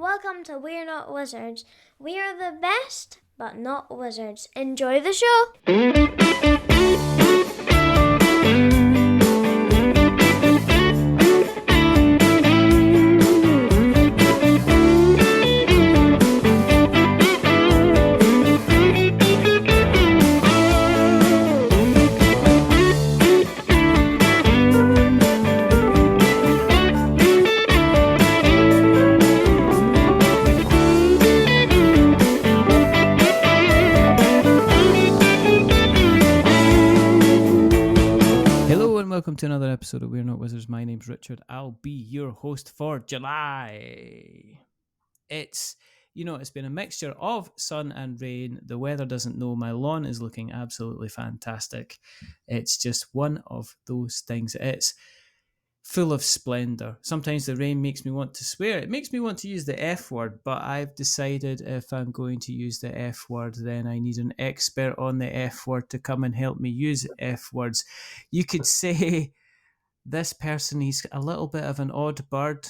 welcome to We're Not Wizards. We are the best, but not wizards. Enjoy the show! Welcome to another episode of We're Not Wizards. My name's Richard. I'll be your host for July. It's been a mixture of sun and rain. The weather doesn't know. My lawn is looking absolutely fantastic. It's just one of those things. It's full of splendor. Sometimes the rain makes me want to swear. It makes me want to use the F word, but I've decided if I'm going to use the F word, then I need an expert on the F word to come and help me use F words. You could say this person, he's a little bit of an odd bird.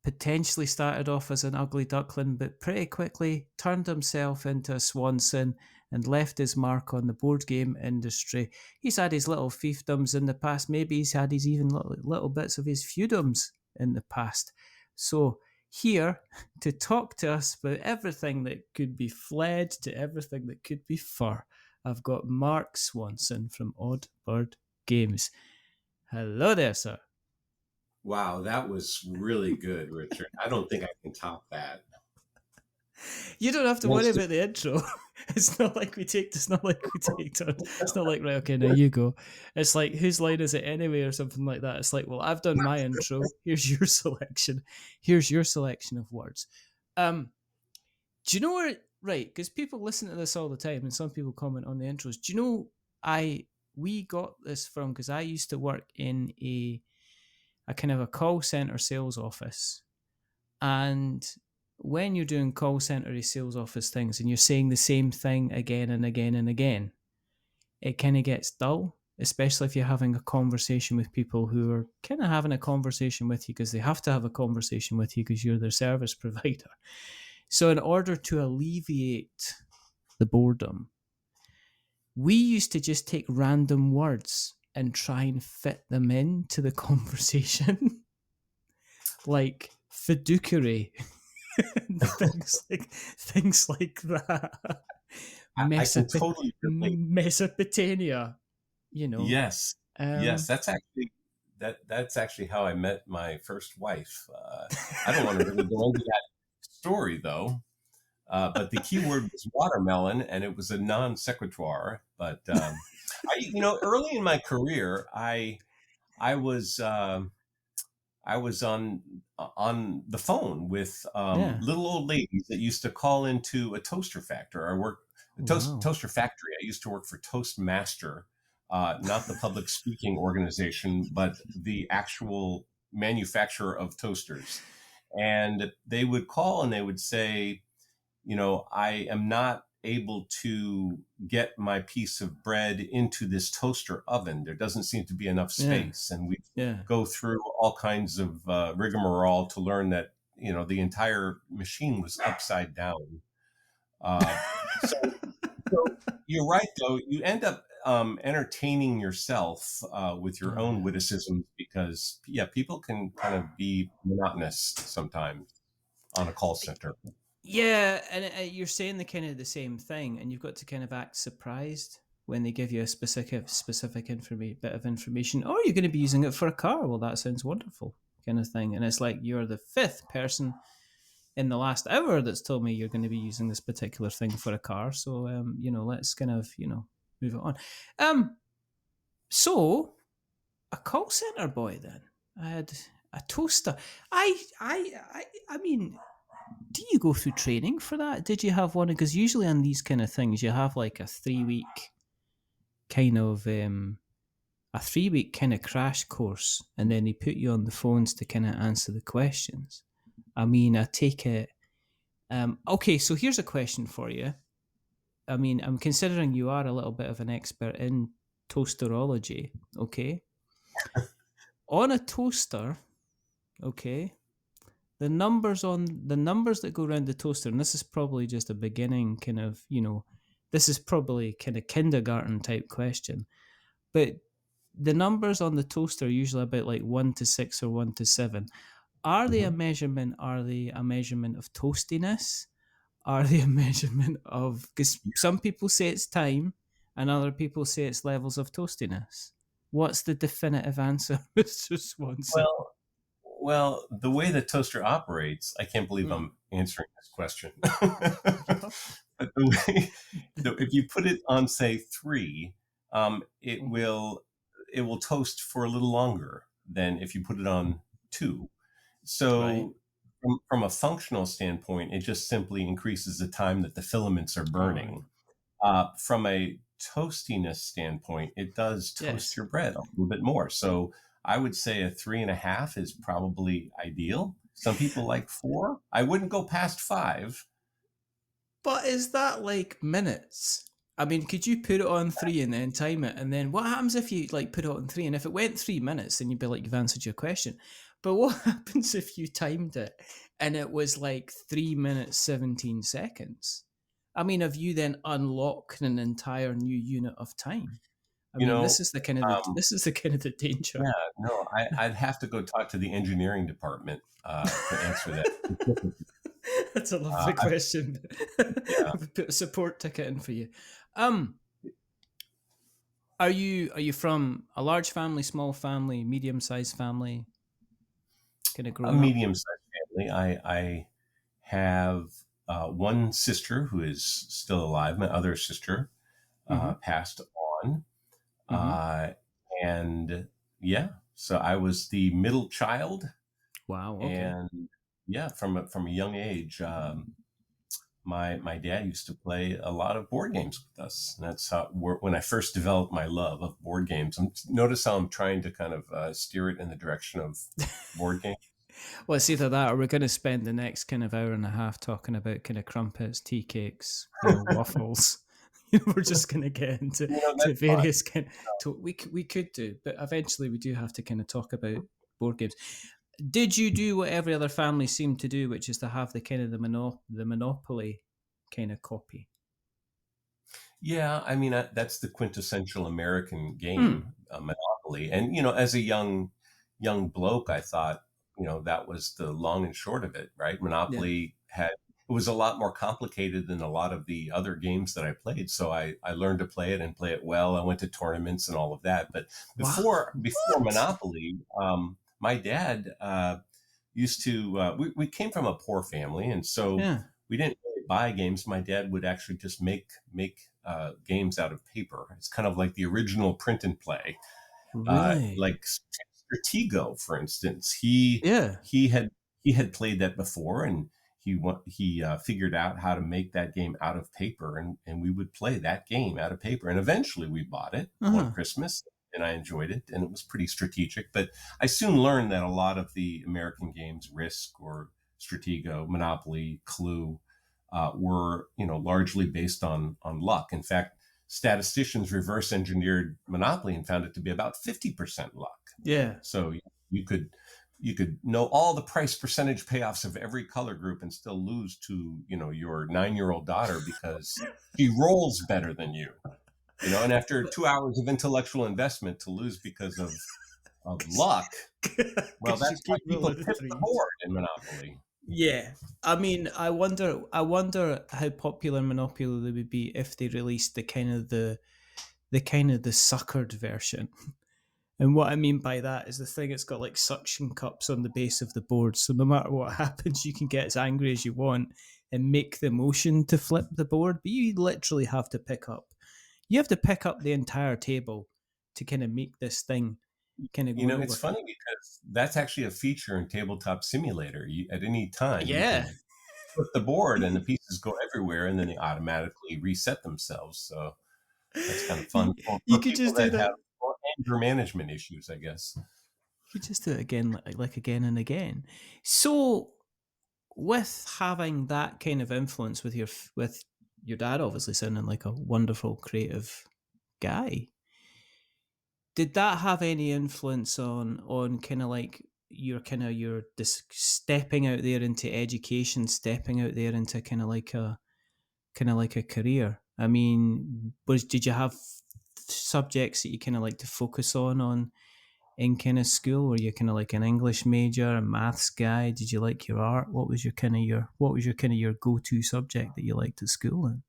Potentially started off as an ugly duckling, but pretty quickly turned himself into a Swanson and left his mark on the board game industry. He's had his little fiefdoms in the past. Maybe he's had his even little bits of his feudums in the past. So here to talk to us about everything that could be fled to everything that could be fur, I've got Mark Swanson from Odd Bird Games. Hello there, sir. Wow, that was really good, Richard. I don't think I can top that. You don't have to worry about the intro. It's not like we take turns. It's not like, right, okay, now you go. It's like, whose line is it anyway, or something like that. It's like, well, I've done my intro. Here's your selection. Here's your selection of words. Do you know where? Right, because people listen to this all the time, and some people comment on the intros. Do you know we got this from, because I used to work in a kind of a call center sales office, and when you're doing call center sales office things and you're saying the same thing again and again and again, it kind of gets dull, especially if you're having a conversation with people who are kind of having a conversation with you because they have to have a conversation with you because you're their service provider. So in order to alleviate the boredom, we used to just take random words and try and fit them into the conversation. Like fiduciary. things like that. I can totally relate. Mesopotamia, Yes, yes, that's actually how I met my first wife. I don't want to really go into that story though, but the key word was watermelon, and it was a non sequitur. But early in my career, I was on the phone with little old ladies that used to call into a toaster factory. Toaster factory. I used to work for Toastmaster, not the public speaking organization, but the actual manufacturer of toasters. And they would call and they would say, I am not able to get my piece of bread into this toaster oven. There doesn't seem to be enough space. And we go through all kinds of rigmarole to learn that, the entire machine was upside down. So you're right, though. You end up entertaining yourself with your own witticisms because, people can kind of be monotonous sometimes on a call center. Yeah, and you're saying the same thing, and you've got to kind of act surprised when they give you a specific bit of information. Oh, you're going to be using it for a car. Well, that sounds wonderful, kind of thing. And it's like you're the fifth person in the last hour that's told me you're going to be using this particular thing for a car. So, let's kind of, move it on. So a call center boy then. I had a toaster. I mean, do you go through training for that? Did you have one? Because usually on these kind of things, you have like a 3-week kind of crash course, and then they put you on the phones to kind of answer the questions. I mean, I take it. Okay, so here's a question for you. I mean, I'm considering you are a little bit of an expert in toasterology. Okay, on a toaster, okay. the numbers that go around the toaster, and this is probably just a beginning kind of, this is probably kind of kindergarten type question, but the numbers on the toaster are usually about like 1 to 6 or 1 to 7. Are they a measurement? Are they a measurement of toastiness? Are they a measurement of, because some people say it's time and other people say it's levels of toastiness? What's the definitive answer, Mr. Swanson? Well, the way the toaster operates, I can't believe I'm answering this question. But if you put it on, say, 3, it will toast for a little longer than if you put it on 2. So from a functional standpoint, it just simply increases the time that the filaments are burning. From a toastiness standpoint, it does toast your bread a little bit more. So I would say a 3.5 is probably ideal. Some people like 4. I wouldn't go past 5. But is that like minutes? I mean, could you put it on 3 and then time it? And then what happens if you like put it on 3? And if it went 3 minutes, then you'd be like, you've answered your question. But what happens if you timed it and it was like 3 minutes, 17 seconds? I mean, have you then unlocked an entire new unit of time? This is the kind of the danger. Yeah, no, I'd have to go talk to the engineering department to answer that. That's a lovely question. Put a support ticket in for you. Are you from a large family, small family, medium-sized family? Kind of growing a medium-sized family. I have one sister who is still alive. My other sister passed on. And so I was the middle child. Wow. Okay. And from a young age, my dad used to play a lot of board games with us. And that's when I first developed my love of board games. Notice how I'm trying to kind of steer it in the direction of board games. Well, it's either that or we're going to spend the next kind of hour and a half talking about kind of crumpets, tea cakes, waffles. We're just going to get into various kind of... We could do, but eventually we do have to kind of talk about board games. Did you do what every other family seemed to do, which is to have the kind of the Monopoly kind of copy? Yeah, I mean, that's the quintessential American game, Monopoly. And, as a young bloke, I thought, that was the long and short of it, right? Monopoly it was a lot more complicated than a lot of the other games that I played. So I learned to play it and play it well. I went to tournaments and all of that. But before Monopoly, my dad used to, we came from a poor family. And so we didn't really buy games. My dad would actually just make games out of paper. It's kind of like the original print and play. Really? Like Stratego, for instance. He had played that before, and he figured out how to make that game out of paper, and we would play that game out of paper. And eventually we bought it one Christmas, and I enjoyed it, and it was pretty strategic. But I soon learned that a lot of the American games, Risk or Stratego, Monopoly, Clue, were largely based on luck. In fact, statisticians reverse engineered Monopoly and found it to be about 50% luck. Yeah. So you could know all the price percentage payoffs of every color group and still lose to, your 9-year-old daughter because she rolls better than you. And after 2 hours of intellectual investment to lose because of luck, well, that's why people tip the board in Monopoly. Yeah, I mean, I wonder how popular Monopoly would be if they released the kind of the suckered version. And what I mean by that is the thing it's got like suction cups on the base of the board, so no matter what happens, you can get as angry as you want and make the motion to flip the board, but you literally have to pick up the entire table to kind of make this thing kind of go over. It's funny because that's actually a feature in Tabletop Simulator. At any time, you can flip the board and the pieces go everywhere, and then they automatically reset themselves. So that's kind of fun. You could just do that. Have anger management issues, I guess. You could just do it again, like again and again. So, with having that kind of influence with your dad, obviously sounding like a wonderful creative guy, did that have any influence on kind of like you're stepping out there into education, stepping out there into kind of like a career. I mean, did you have subjects that you kind of like to focus on in kind of school? Were you kind of like an English major, a maths guy? Did you like your art? What was your kind of your go-to subject that you liked at school then?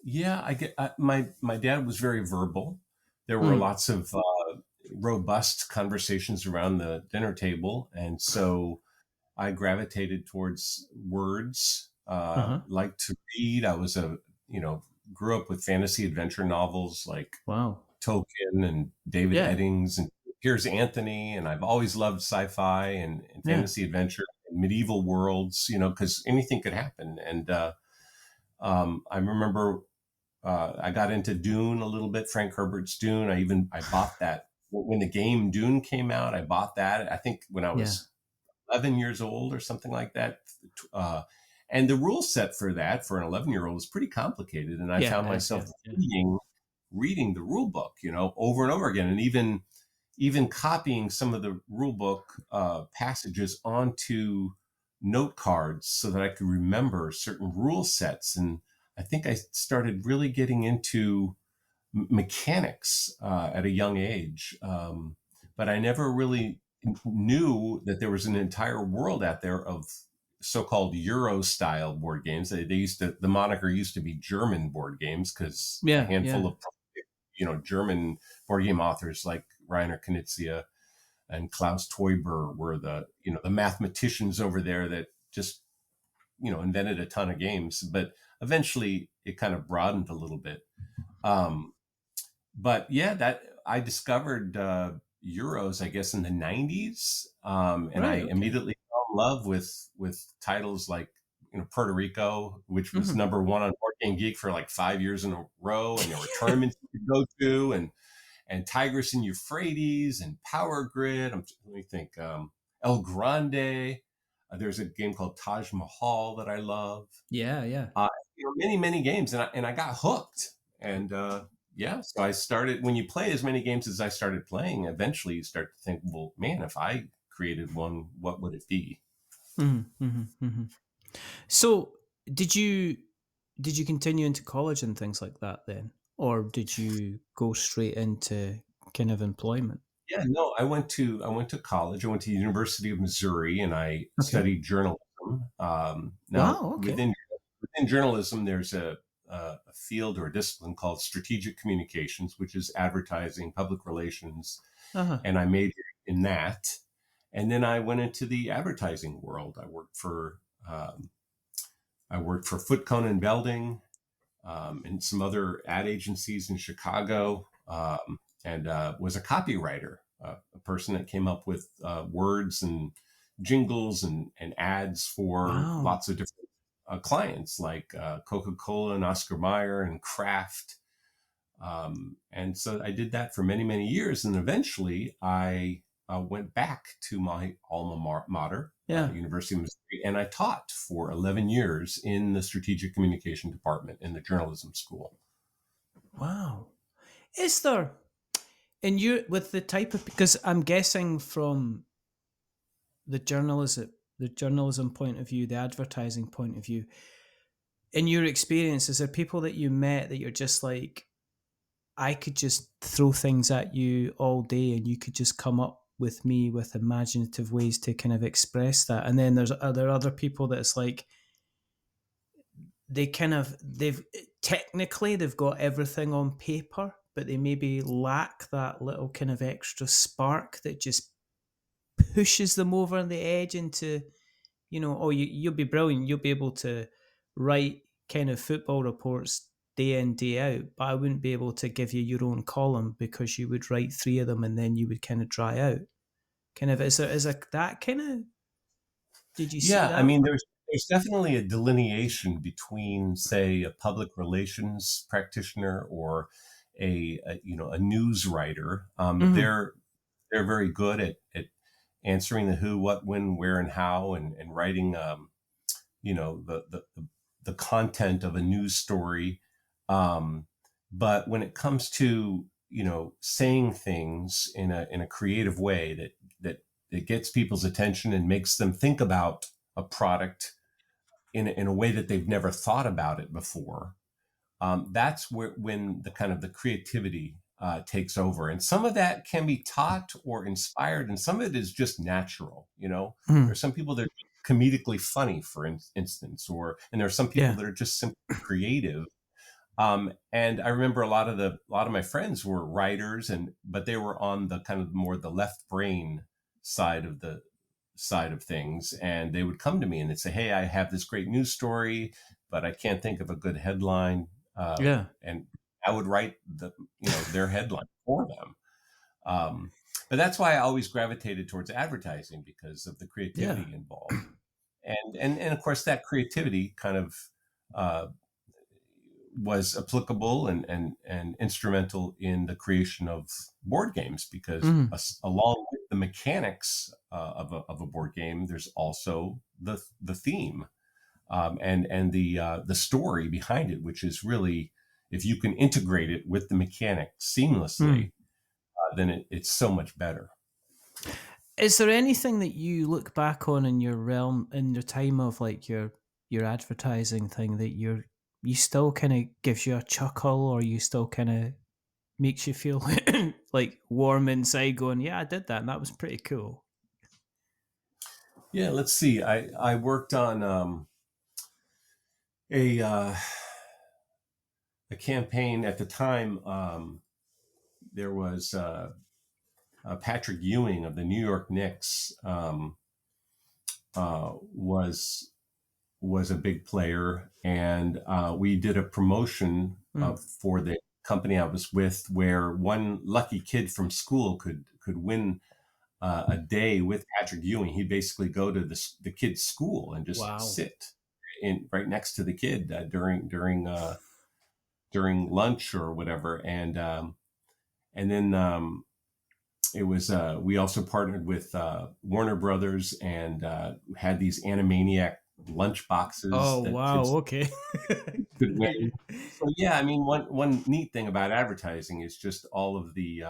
Yeah, my dad was very verbal. There were lots of robust conversations around the dinner table, and so I gravitated towards words. Liked to read. I was grew up with fantasy adventure novels like Tolkien and David Eddings and Piers Anthony, and I've always loved sci-fi and fantasy adventure and medieval worlds. Because anything could happen. And I remember I got into Dune a little bit, Frank Herbert's Dune. I bought that when the game Dune came out. I bought that, I think, when I was 11 years old or something like that. And the rule set for that for an 11-year-old was pretty complicated. And I found myself reading the rule book, over and over again, and even copying some of the rule book passages onto note cards so that I could remember certain rule sets. And I think I started really getting into mechanics at a young age. But I never really knew that there was an entire world out there of so-called Euro style board games. The moniker used to be German board games because a handful of German board game authors like Rainer Knizia and Klaus Teuber were the mathematicians over there that just invented a ton of games. But eventually it kind of broadened a little bit. But yeah, that I discovered Euros, I guess, in the 90s. And I immediately fell in love with titles like Puerto Rico, which was number one on Board Game Geek for like 5 years in a row, and there were tournaments you could go to, and Tigris and Euphrates and Power Grid. Let me think. El Grande. There's a game called Taj Mahal that I love. Many games, and I got hooked. And so I started. When you play as many games as I started playing, eventually you start to think, well, man, if I created one, what would it be? So did you continue into college and things like that then, or did you go straight into kind of employment? Yeah, no, I went to college. I went to the University of Missouri, and I studied journalism. Within journalism, there's a field or a discipline called strategic communications, which is advertising, public relations, and I majored in that. And then I went into the advertising world. I worked for Foot Cone and Belding, and some other ad agencies in Chicago, and was a copywriter, a person that came up with words and jingles and ads for lots of different clients like Coca-Cola and Oscar Mayer and Kraft. And so I did that for many, many years. And eventually I went back to my alma mater, University of Missouri, and I taught for 11 years in the strategic communication department in the journalism school. Wow. Is there, and you, with the type of, because I'm guessing from the journalism point of view, the advertising point of view, in your experience, is there people that you met that you're just like, I could just throw things at you all day and you could just come up with me with imaginative ways to kind of express that? And then are there other people that it's like, they've got everything on paper, but they maybe lack that little kind of extra spark that just pushes them over the edge into, you'll be brilliant. You'll be able to write kind of football reports day in, day out, but I wouldn't be able to give you your own column because you would write 3 of them and then you would kind of dry out. Kind of, is there that kind of, did you see that? I mean, there's definitely a delineation between, say, a public relations practitioner or a news writer. They're very good at answering the who, what, when, where, and how, and writing, the content of a news story. But when it comes to saying things in a creative way that gets people's attention and makes them think about a product in a way that they've never thought about it before. That's when the kind of the creativity takes over. And some of that can be taught or inspired, and some of it is just natural. There's some people that are comedically funny, for instance, and there are some people that are just simply creative. And I remember a lot of my friends were writers, but they were on the kind of more the left brain side of things, and they would come to me and they'd say, "Hey, I have this great news story, but I can't think of a good headline." And I would write their headline for them. But that's why I always gravitated towards advertising, because of the creativity involved. And of course that creativity kind of was applicable and instrumental in the creation of board games, because along with the mechanics of a board game, there's also the theme. And the story behind it, which is really, if you can integrate it with the mechanic seamlessly, then it's so much better. Is there anything that you look back on in your realm, in your time of like your advertising thing, that you still kind of gives you a chuckle, or you still kind of makes you feel like warm inside, going, "Yeah, I did that, and that was pretty cool"? Yeah, let's see. I worked on a campaign at the time. There was Patrick Ewing of the New York Knicks was a big player, and we did a promotion for the company I was with, where one lucky kid from school could win a day with Patrick Ewing. He'd basically go to the kid's school and just sit right next to the kid during lunch or whatever. And then it was we also partnered with Warner Brothers and had these Animaniac lunch boxes. Oh, wow. Okay. Could win. So yeah, I mean, one neat thing about advertising is just all of the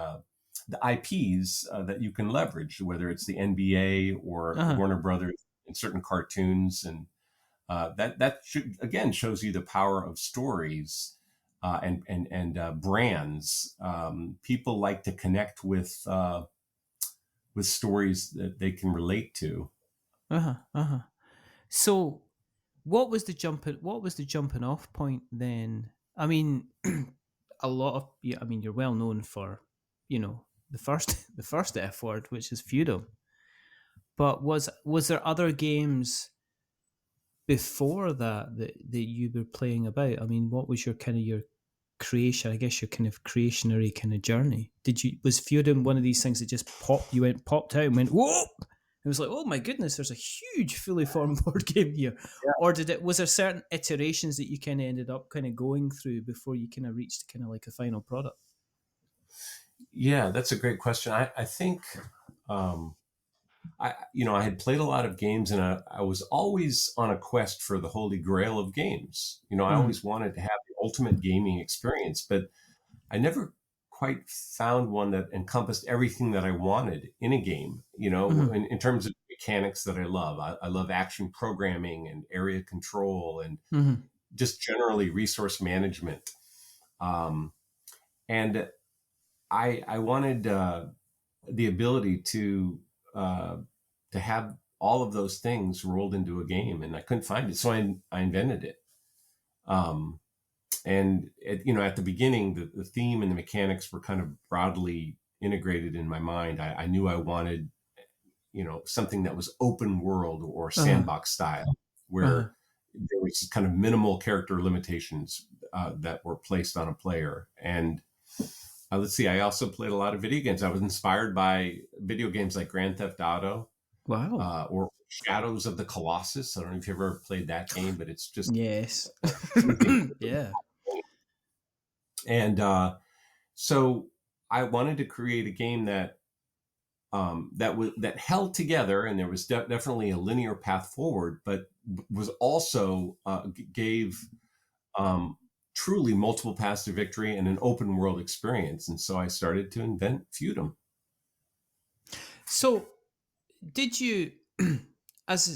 IPs that you can leverage, whether it's the NBA or Warner Brothers and certain cartoons, and that shows you the power of stories and brands. People like to connect with stories that they can relate to. So, what was the jumping off point then? I mean, a lot of I mean, you're well known for, the first F word, which is Feudum. But was there other games before that you were playing about? I mean, what was your creation? I guess your kind of creationary kind of journey. Was Feudum one of these things that just popped out and went, whoa? It was like, oh my goodness, there's a huge fully formed board game here. Yeah. Or was there certain iterations that you kind of ended up kind of going through before you kind of reached kind of like a final product? Yeah, that's a great question. I think, I had played a lot of games, and I was always on a quest for the holy grail of games. I always wanted to have the ultimate gaming experience, but I never quite found one that encompassed everything that I wanted in a game, in terms of mechanics that I love. I love action programming and area control and just generally resource management. And I wanted the ability to have all of those things rolled into a game, and I couldn't find it. So I invented it. And at the beginning, the theme and the mechanics were kind of broadly integrated in my mind. I knew I wanted, something that was open world or sandbox style, where there was kind of minimal character limitations that were placed on a player. And let's see, I also played a lot of video games. I was inspired by video games like Grand Theft Auto. Wow. Or Shadows of the Colossus. I don't know if you've ever played that game, but it's just... Yes. Yeah. And so I wanted to create a game that held together, and there was definitely a linear path forward, but was also gave truly multiple paths to victory and an open world experience. And so I started to invent Feudum. So did you was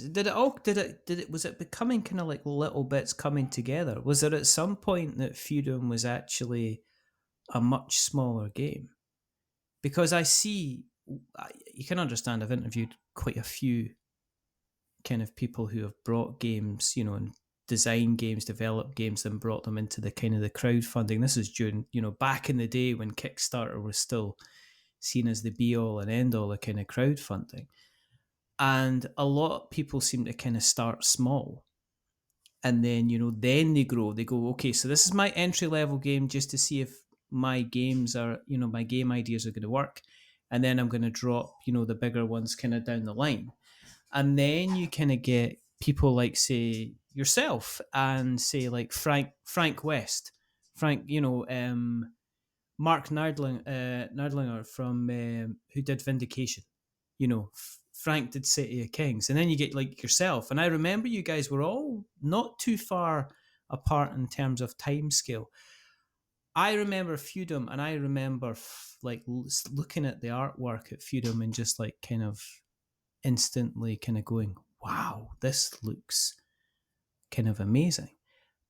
it becoming kind of like little bits coming together? Was there at some point that Feudum was actually a much smaller game? Because you can understand, I've interviewed quite a few kind of people who have brought games, and designed games, developed games, and brought them into the kind of the crowdfunding. This is during, back in the day when Kickstarter was still seen as the be all and end all of kind of crowdfunding. And a lot of people seem to kind of start small. And then, then they grow. They go, okay, so this is my entry level game just to see if my games are, my game ideas are going to work. And then I'm going to drop, the bigger ones kind of down the line. And then you kind of get people like, say, yourself and say like Frank West. Frank, Mark Nerdlinger from who did Vindication. Frank did City of Kings, and then you get like yourself. And I remember you guys were all not too far apart in terms of time scale. I remember Feudum, and I remember looking at the artwork at Feudum and just like kind of instantly kind of going, wow, this looks kind of amazing.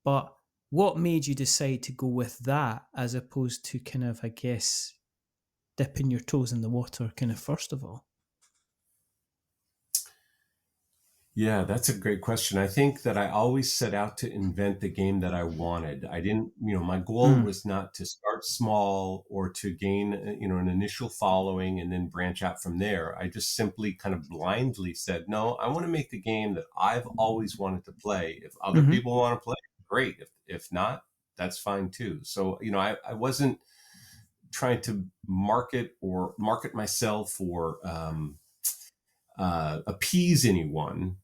But what made you decide to go with that as opposed to kind of, I guess, dipping your toes in the water kind of first of all? Yeah, that's a great question. I think that I always set out to invent the game that I wanted. I didn't, my goal was not to start small or to gain, an initial following and then branch out from there. I just simply kind of blindly said, no, I want to make the game that I've always wanted to play. If other people want to play, great. If not, that's fine too. So, I wasn't trying to market myself or appease anyone.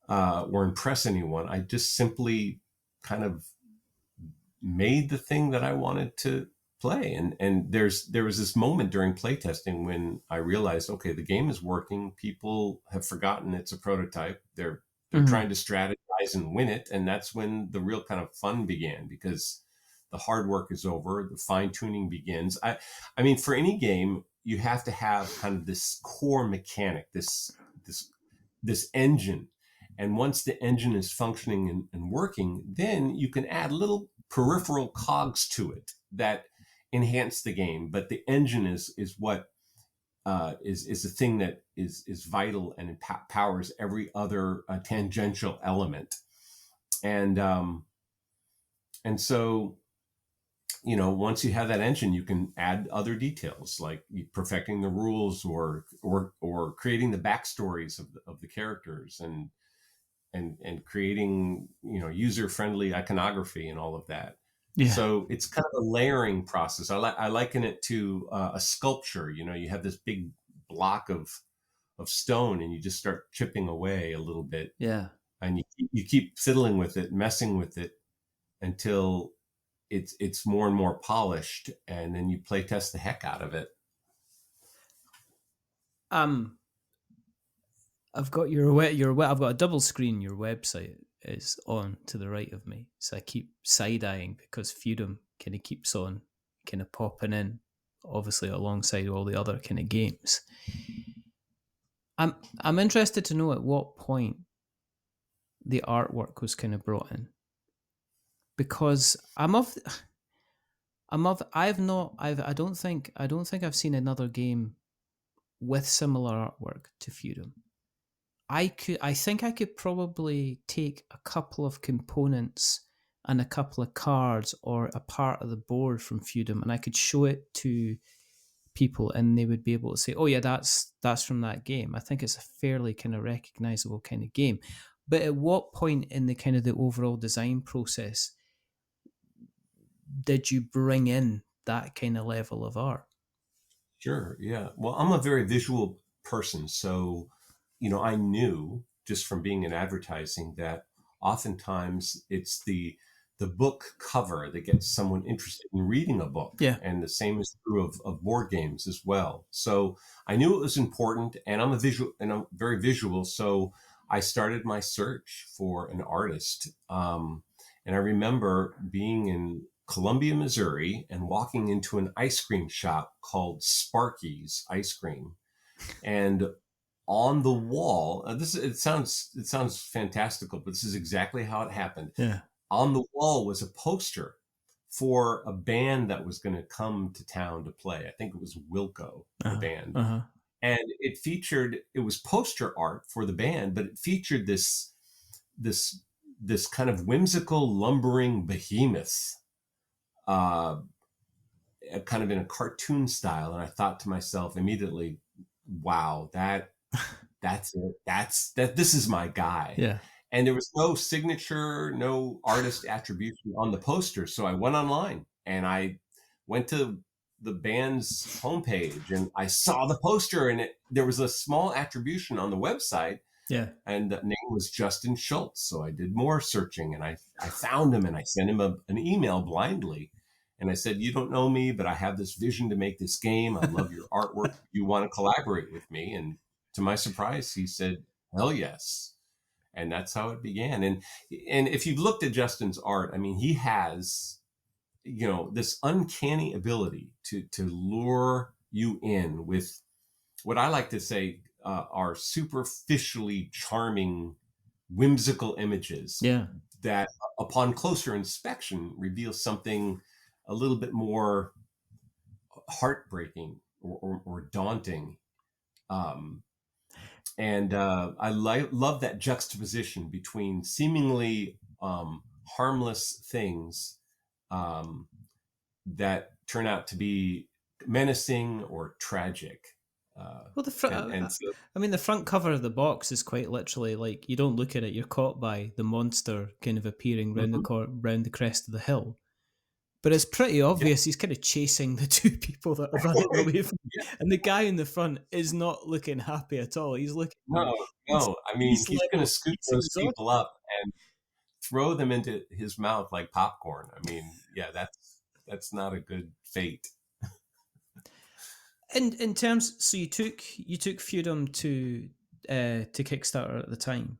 Or impress anyone. I just simply kind of made the thing that I wanted to play. And there was this moment during playtesting when I realized, okay, the game is working. People have forgotten it's a prototype. They're trying to strategize and win it. And that's when the real kind of fun began, because the hard work is over. The fine tuning begins. I mean, for any game, you have to have kind of this core mechanic, this engine. And once the engine is functioning and working, then you can add little peripheral cogs to it that enhance the game. But the engine is what is the thing that is vital and powers every other tangential element. And so, once you have that engine, you can add other details like perfecting the rules or creating the backstories of the characters and creating, user-friendly iconography and all of that. Yeah. So it's kind of a layering process. I liken it to a sculpture. You have this big block of stone and you just start chipping away a little bit. Yeah. And you keep fiddling with it, messing with it until it's more and more polished, and then you play test the heck out of it. I've got I've got a double screen. Your website is on to the right of me, so I keep side-eyeing because Feudum kind of keeps on kind of popping in, obviously alongside all the other kind of games. I'm interested to know at what point the artwork was kind of brought in, because I don't think I've seen another game with similar artwork to Feudum. I think I could probably take a couple of components and a couple of cards or a part of the board from Feudum, and I could show it to people and they would be able to say, oh yeah, that's from that game. I think it's a fairly kind of recognizable kind of game. But at what point in the kind of the overall design process did you bring in that kind of level of art? Sure, yeah. Well, I'm a very visual person, so I knew just from being in advertising that oftentimes it's the book cover that gets someone interested in reading a book. Yeah. And the same is true of board games as well. So I knew it was important, and I'm very visual. So I started my search for an artist. And I remember being in Columbia, Missouri, and walking into an ice cream shop called Sparky's Ice Cream. And on the wall, it sounds fantastical, but this is exactly how it happened. Yeah. On the wall was a poster for a band that was going to come to town to play. I think it was Wilco, the band. And it was poster art for the band, but it featured this kind of whimsical lumbering behemoth, kind of in a cartoon style. And I thought to myself immediately, wow, that's it. This is my guy. Yeah. And there was no signature, no artist attribution on the poster. So I went online and I went to the band's homepage and I saw the poster, and there was a small attribution on the website. Yeah. And the name was Justin Schultz. So I did more searching, and I found him, and I sent him an email blindly. And I said, you don't know me, but I have this vision to make this game. I love your artwork. You want to collaborate with me? And to my surprise, he said, hell yes. And that's how it began. And if you've looked at Justin's art, I mean, he has, this uncanny ability to lure you in with what I like to say are superficially charming, whimsical images. Yeah. That upon closer inspection reveal something a little bit more heartbreaking or daunting. And I love that juxtaposition between seemingly harmless things that turn out to be menacing or tragic. Well, the front cover of the box is quite literally like, you don't look at it, you're caught by the monster kind of appearing round the crest of the hill. But it's pretty obvious he's kind of chasing the two people that are running away from him. And the guy in the front is not looking happy at all. He's looking... No. I mean, he's going to scoop those people up and throw them into his mouth like popcorn. I mean, yeah, that's not a good fate. In terms, so you took Feudum to Kickstarter at the time,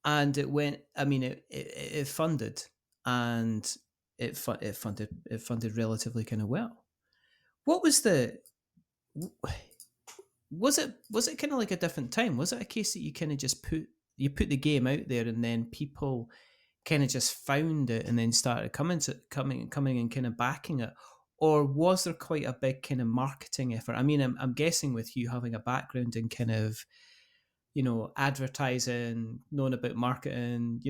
and it went. I mean, it funded, and it funded relatively kind of well. What was was it kind of like a different time? Was it a case that you kind of just put the game out there, and then people kind of just found it and then started coming and kind of backing it? Or was there quite a big kind of marketing effort? I mean, I'm guessing with you having a background in kind of, advertising, knowing about marketing,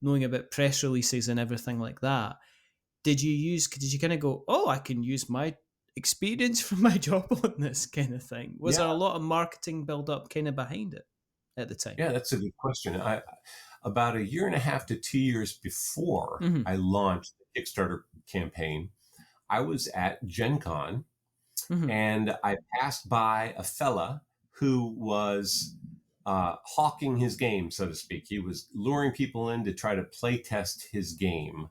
knowing about press releases and everything like that. Did you kind of go, oh, I can use my experience from my job on this kind of thing? Was there a lot of marketing build up kind of behind it at the time? Yeah, that's a good question. About 1.5 to 2 years before I launched the Kickstarter campaign, I was at Gen Con, and I passed by a fella who was hawking his game, so to speak. He was luring people in to try to play test his game.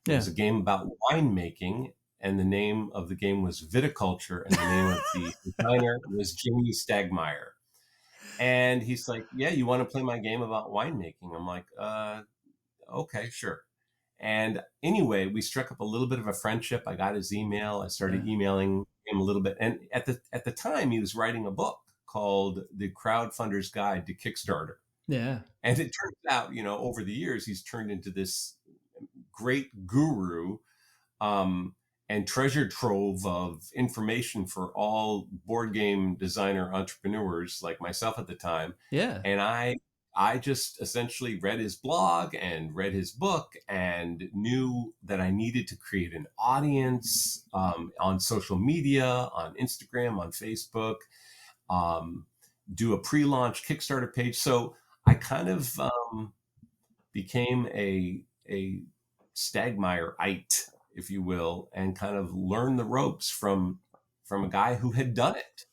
It was a game about winemaking, and the name of the game was Viticulture, and the name of the designer was Jimmy Stagmeyer. And he's like, yeah, you want to play my game about winemaking? I'm like, okay, sure. And anyway, we struck up a little bit of a friendship. I got his email. I started emailing him a little bit. And at the time, he was writing a book called The Crowdfunder's Guide to Kickstarter. Yeah. And it turns out, over the years, he's turned into this great guru and treasure trove of information for all board game designer entrepreneurs like myself at the time. Yeah. And I just essentially read his blog and read his book and knew that I needed to create an audience on social media, on Instagram, on Facebook, do a pre-launch Kickstarter page. So I kind of became a Stagmeyer-ite, if you will, and kind of learned the ropes from a guy who had done it.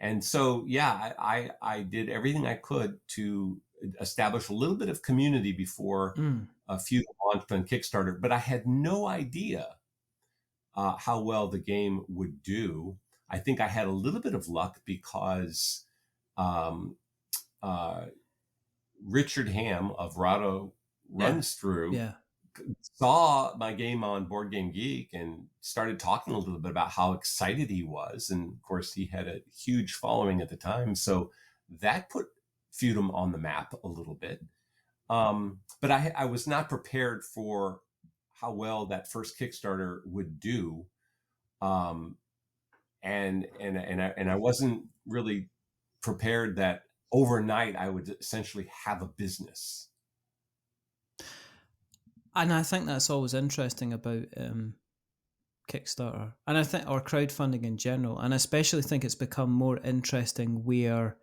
And so, yeah, I did everything I could to establish a little bit of community before a few launched on Kickstarter, but I had no idea how well the game would do. I think I had a little bit of luck because Richard Ham of Rahdo Runs Through Yeah. saw my game on Board Game Geek and started talking a little bit about how excited he was. And of course, he had a huge following at the time. So that put Feudum on the map a little bit. But I was not prepared for how well that first Kickstarter would do. And I wasn't really prepared that overnight I would essentially have a business. And I think that's always interesting about Kickstarter, and I think, or crowdfunding in general, and I especially think it's become more interesting where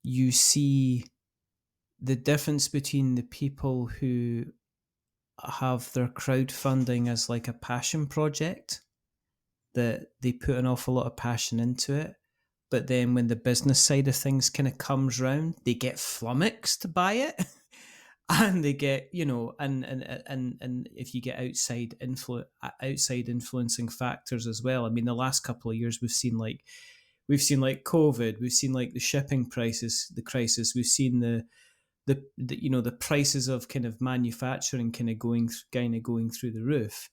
you see the difference between the people who have their crowdfunding as like a passion project, that they put an awful lot of passion into it, but then when the business side of things kind of comes round, they get flummoxed by it. And they get, you know, and if you get outside influencing factors as well. I mean, the last couple of years we've seen like COVID, we've seen like the shipping prices, the crisis, we've seen the you know, the prices of kind of manufacturing kind of going through the roof.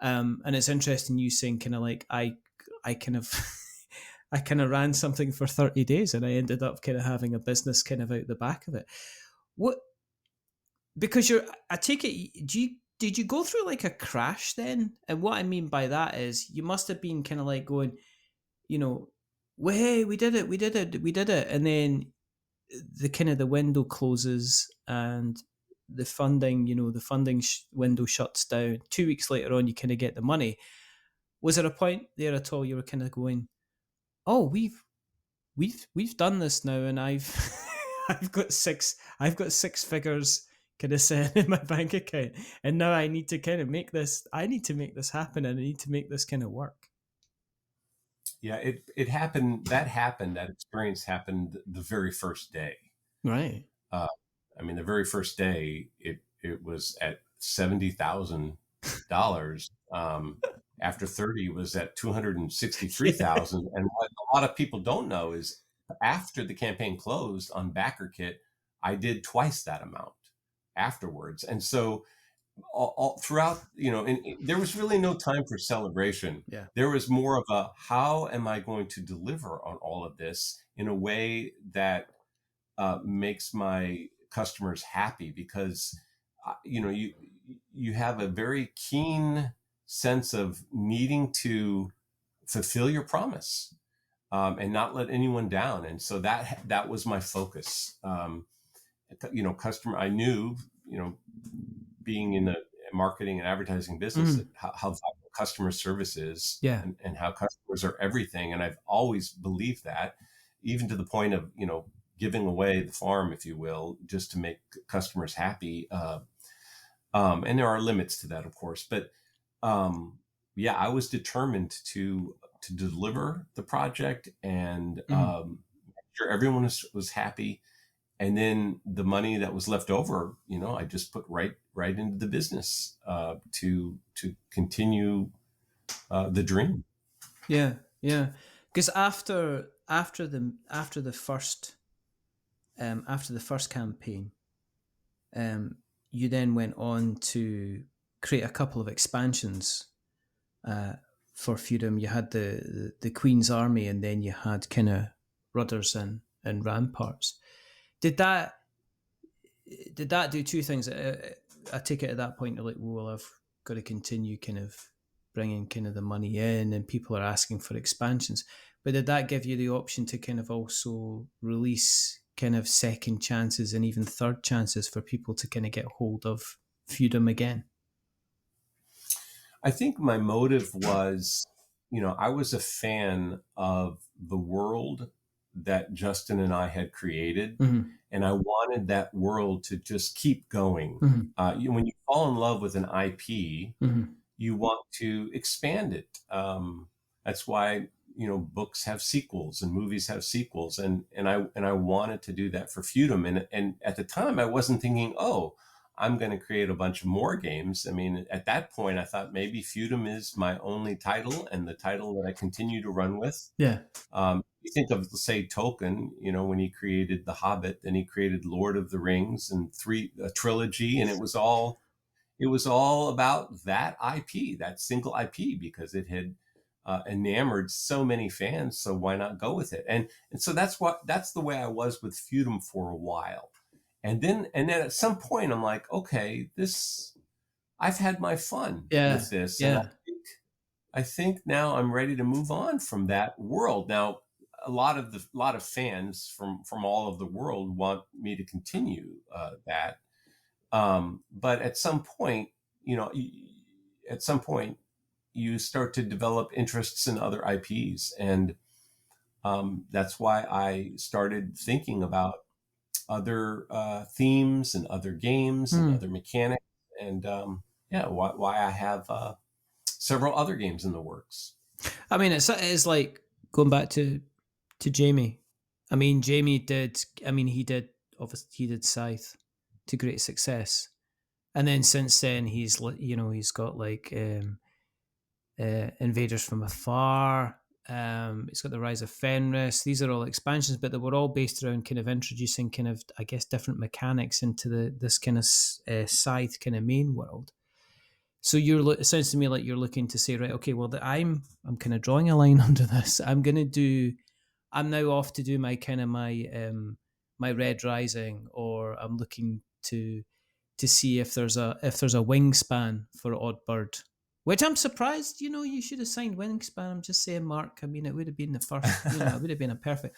And it's interesting you saying kind of like I kind of I kind of ran something for 30 days and I ended up kind of having a business kind of out the back of it. Because I take it, did you go through like a crash then? And what I mean by that is you must have been kind of like going, you know, well, hey, we did it. And then the window closes and the funding, you know, window shuts down. 2 weeks later on, you kind of get the money. Was there a point there at all you were kind of going, oh, we've done this now, and I've I've got six figures kind of set in my bank account, and now I need to kind of make this happen, and I need to make this kind of work. Yeah, it happened. That experience happened the very first day. Right. I mean, the very first day, it was at $70,000. After 30, it was at 263,000. And what a lot of people don't know is after the campaign closed on BackerKit, I did twice that amount afterwards. And so all throughout, you know, there was really no time for celebration. Yeah. There was more of a, how am I going to deliver on all of this in a way that makes my customers happy? Because, you know, you have a very keen sense of needing to fulfill your promise and not let anyone down. And so that was my focus. You know, I knew, you know, being in the marketing and advertising business, how valuable customer service is, and how customers are everything. And I've always believed that, even to the point of, you know, giving away the farm, if you will, just to make customers happy. And there are limits to that, of course. But yeah, I was determined to deliver the project and make sure everyone was happy. And then the money that was left over, you know, I just put right into the business to continue the dream. Yeah. Because after the first campaign, you then went on to create a couple of expansions for Feudum. You had the Queen's Army, and then you had kind of Rudders and Ramparts. Did that do two things? I take it at that point, you're like, well, I've got to continue kind of bringing kind of the money in, and people are asking for expansions. But did that give you the option to kind of also release kind of second chances and even third chances for people to kind of get hold of Feudum again? I think my motive was, you know, I was a fan of the world that Justin and I had created, and I wanted that world to just keep going. When you fall in love with an IP, you want to expand it. That's why, you know, books have sequels and movies have sequels, and I wanted to do that for Feudum. And at the time, I wasn't thinking, oh, I'm going to create a bunch of more games. I mean, at that point, I thought maybe Feudum is my only title and the title that I continue to run with. Yeah. You think of, say, Tolkien, when he created The Hobbit, then he created Lord of the Rings and a trilogy, and it was all about that IP, that single IP, because it had enamored so many fans. So why not go with it? And so that's the way I was with Feudum for a while. And then at some point I'm like, okay, I've had my fun with this. Yeah. And I think now I'm ready to move on from that world. Now, a lot of fans from all of the world want me to continue that. But at some point, you start to develop interests in other IPs. And that's why I started thinking about other themes and other games and other mechanics. And why I have several other games in the works. I mean, it's like going back to Jamie. I mean, he did Scythe to great success. And then since then, he's got like Invaders from Afar. It's got the Rise of Fenris. These are all expansions, but they were all based around kind of introducing kind of, I guess, different mechanics into this kind of Scythe kind of main world. So it sounds to me like you're looking to say, right, okay, well, I'm kind of drawing a line under this. I'm now off to do my kind of my Red Rising, or I'm looking to see if there's a Wingspan for Oddbird, which I'm surprised. You should have signed Wingspan. I'm just saying, Mark. I mean, it would have been the first. It would have been a perfect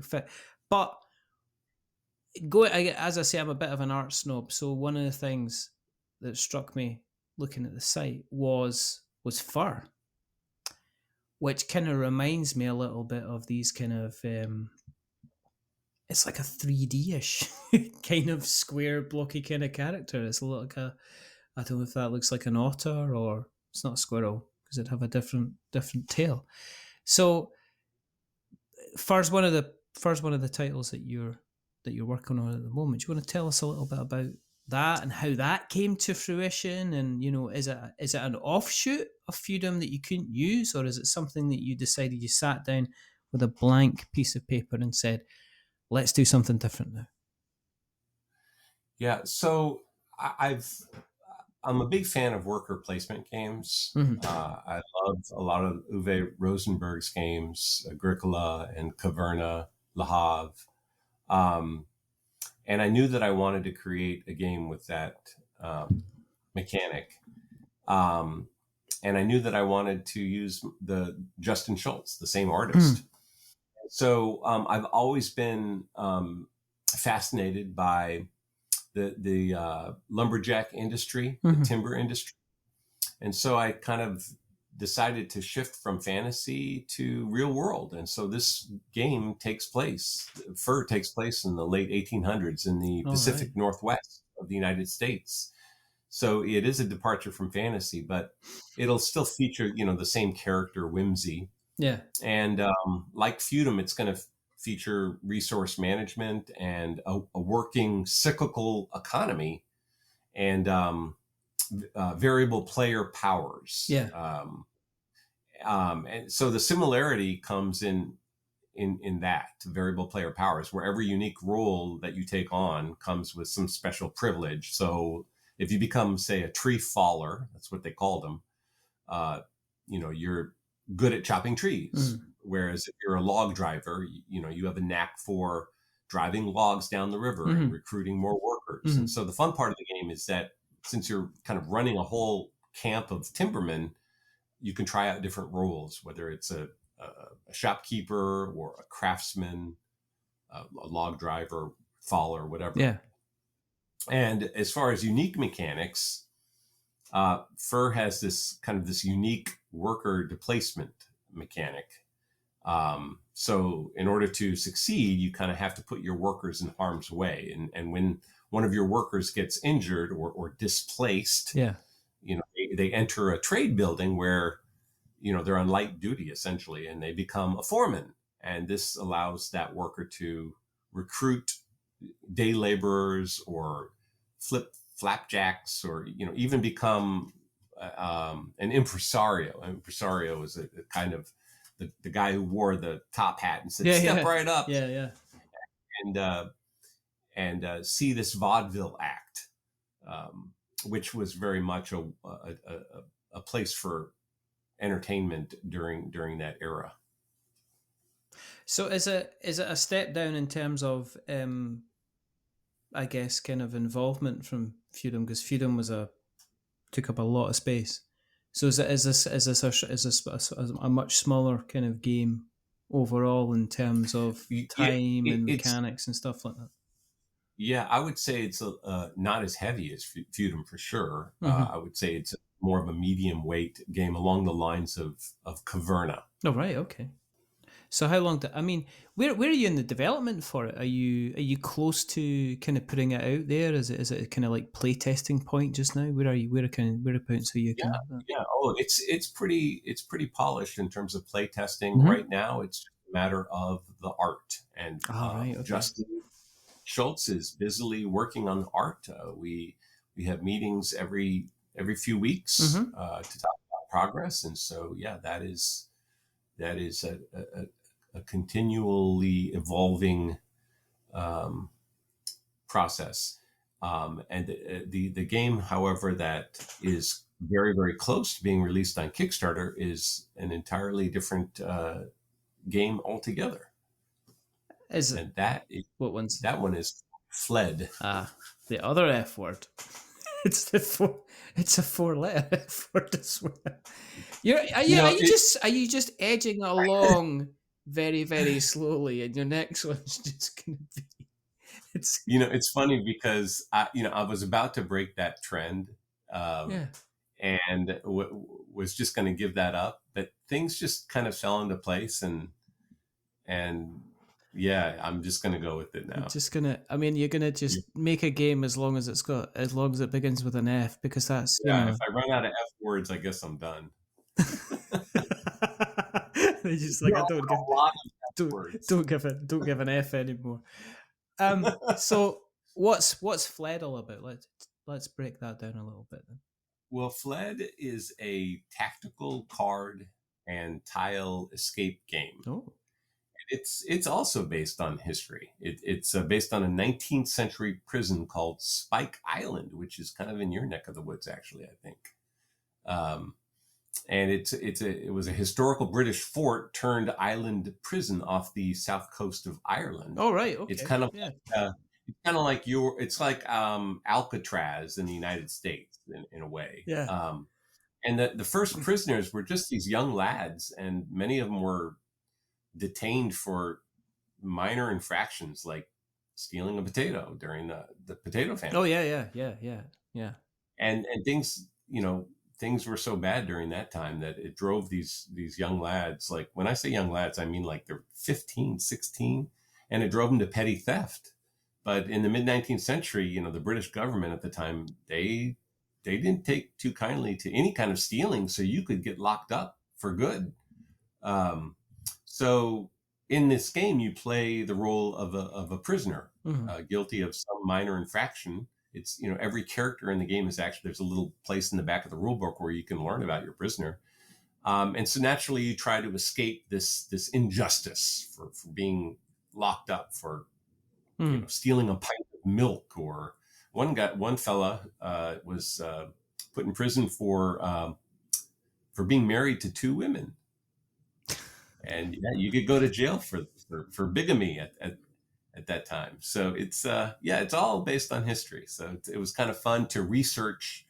fit. But as I say, I'm a bit of an art snob. So one of the things that struck me looking at the site was Fir, which kind of reminds me a little bit of these kind of it's like a 3D-ish kind of square blocky kind of character. It's a little like I don't know if that looks like an otter or it's not a squirrel, because it'd have a different tail. So Fir's one of the titles that you're working on at the moment. Do you want to tell us a little bit about that and how that came to fruition? And is it an offshoot of Feudum that you couldn't use, or is it something that you decided, you sat down with a blank piece of paper and said, let's do something different now? Yeah, so I'm a big fan of worker placement games. Mm-hmm. I love a lot of Uwe Rosenberg's games, Agricola and Caverna, Le Havre. And I knew that I wanted to create a game with that mechanic. And I knew that I wanted to use the Justin Schultz, the same artist. So I've always been fascinated by the lumberjack industry, the timber industry. And so I kind of decided to shift from fantasy to real world. And so this game Fir takes place in the late 1800s in the Pacific Northwest of the United States. So it is a departure from fantasy, but it'll still feature, the same character whimsy. Yeah. And like Feudum, it's going to feature resource management and a working cyclical economy and variable player powers. Yeah. And so the similarity comes in that variable player powers, where every unique role that you take on comes with some special privilege. So if you become, say, a tree faller, that's what they called them, you're good at chopping trees. Whereas if you're a log driver, you have a knack for driving logs down the river and recruiting more workers. And so the fun part of the game is that since you're kind of running a whole camp of timbermen, you can try out different roles, whether it's a shopkeeper or a craftsman, a log driver, faller, whatever. Yeah. And as far as unique mechanics, Fir has this unique worker displacement mechanic. So in order to succeed, you kind of have to put your workers in harm's way. And when one of your workers gets injured or displaced, they enter a trade building where, they're on light duty essentially, and they become a foreman. And this allows that worker to recruit day laborers or flip flapjacks, or even become an impresario. An impresario is a kind of the guy who wore the top hat and said, "Step right up." And see this vaudeville act, which was very much a place for entertainment during that era. So is it a step down in terms of I guess kind of involvement from Feudum, because Feudum took up a lot of space. So is this a much smaller kind of game overall in terms of time and mechanics and stuff like that? Yeah, I would say it's not as heavy as Feudum for sure. I would say it's more of a medium weight game along the lines of Caverna. Oh, right, okay. So how long? Where are you in the development for it? Are you close to kind of putting it out there? Is it kind of like play testing point just now? Where are you? Whereabouts are you? Yeah. Oh, it's pretty polished in terms of play testing. Right now, it's just a matter of the art, and Justin Schultz is busily working on the art. We have meetings every few weeks to talk about progress, and so that is a continually evolving process. And the game, however, that is very, very close to being released on Kickstarter is an entirely different game altogether. What one's that one is Fled. The other F word. It's a 4-letter F word as well. Are you just edging along very, very slowly, and your next one's just going to be. It's funny because I was about to break that trend, and was just going to give that up, but things just kind of fell into place, and I'm just going to go with it now. You're going to just make a game as long as it begins with an F, because that's if I run out of F words, I guess I'm done. They just like, don't give an F anymore. So what's Fled all about? Let's break that down a little bit then. Well, Fled is a tactical card and tile escape game. Oh. It's also based on history. It's based on a 19th century prison called Spike Island, which is kind of in your neck of the woods, actually, I think. And it was a historical British fort turned island prison off the south coast of Ireland. Oh, right. Okay. It's kind of like it's like Alcatraz in the United States in a way. Yeah. And the first prisoners were just these young lads, and many of them were detained for minor infractions like stealing a potato during the potato famine. Oh yeah. And things were so bad during that time that it drove these young lads, like when I say young lads, I mean like they're 15, 16, and it drove them to petty theft. But in the mid 19th century, the British government at the time, they didn't take too kindly to any kind of stealing, so you could get locked up for good. So in this game, you play the role of a prisoner, guilty of some minor infraction. It's, every character in the game is actually, there's a little place in the back of the rule book where you can learn about your prisoner. And so naturally you try to escape this injustice for being locked up for, stealing a pint of milk. Or one fella was put in prison for being married to 2 women. And you could go to jail for bigamy at that time. So it's all based on history. So it was kind of fun to research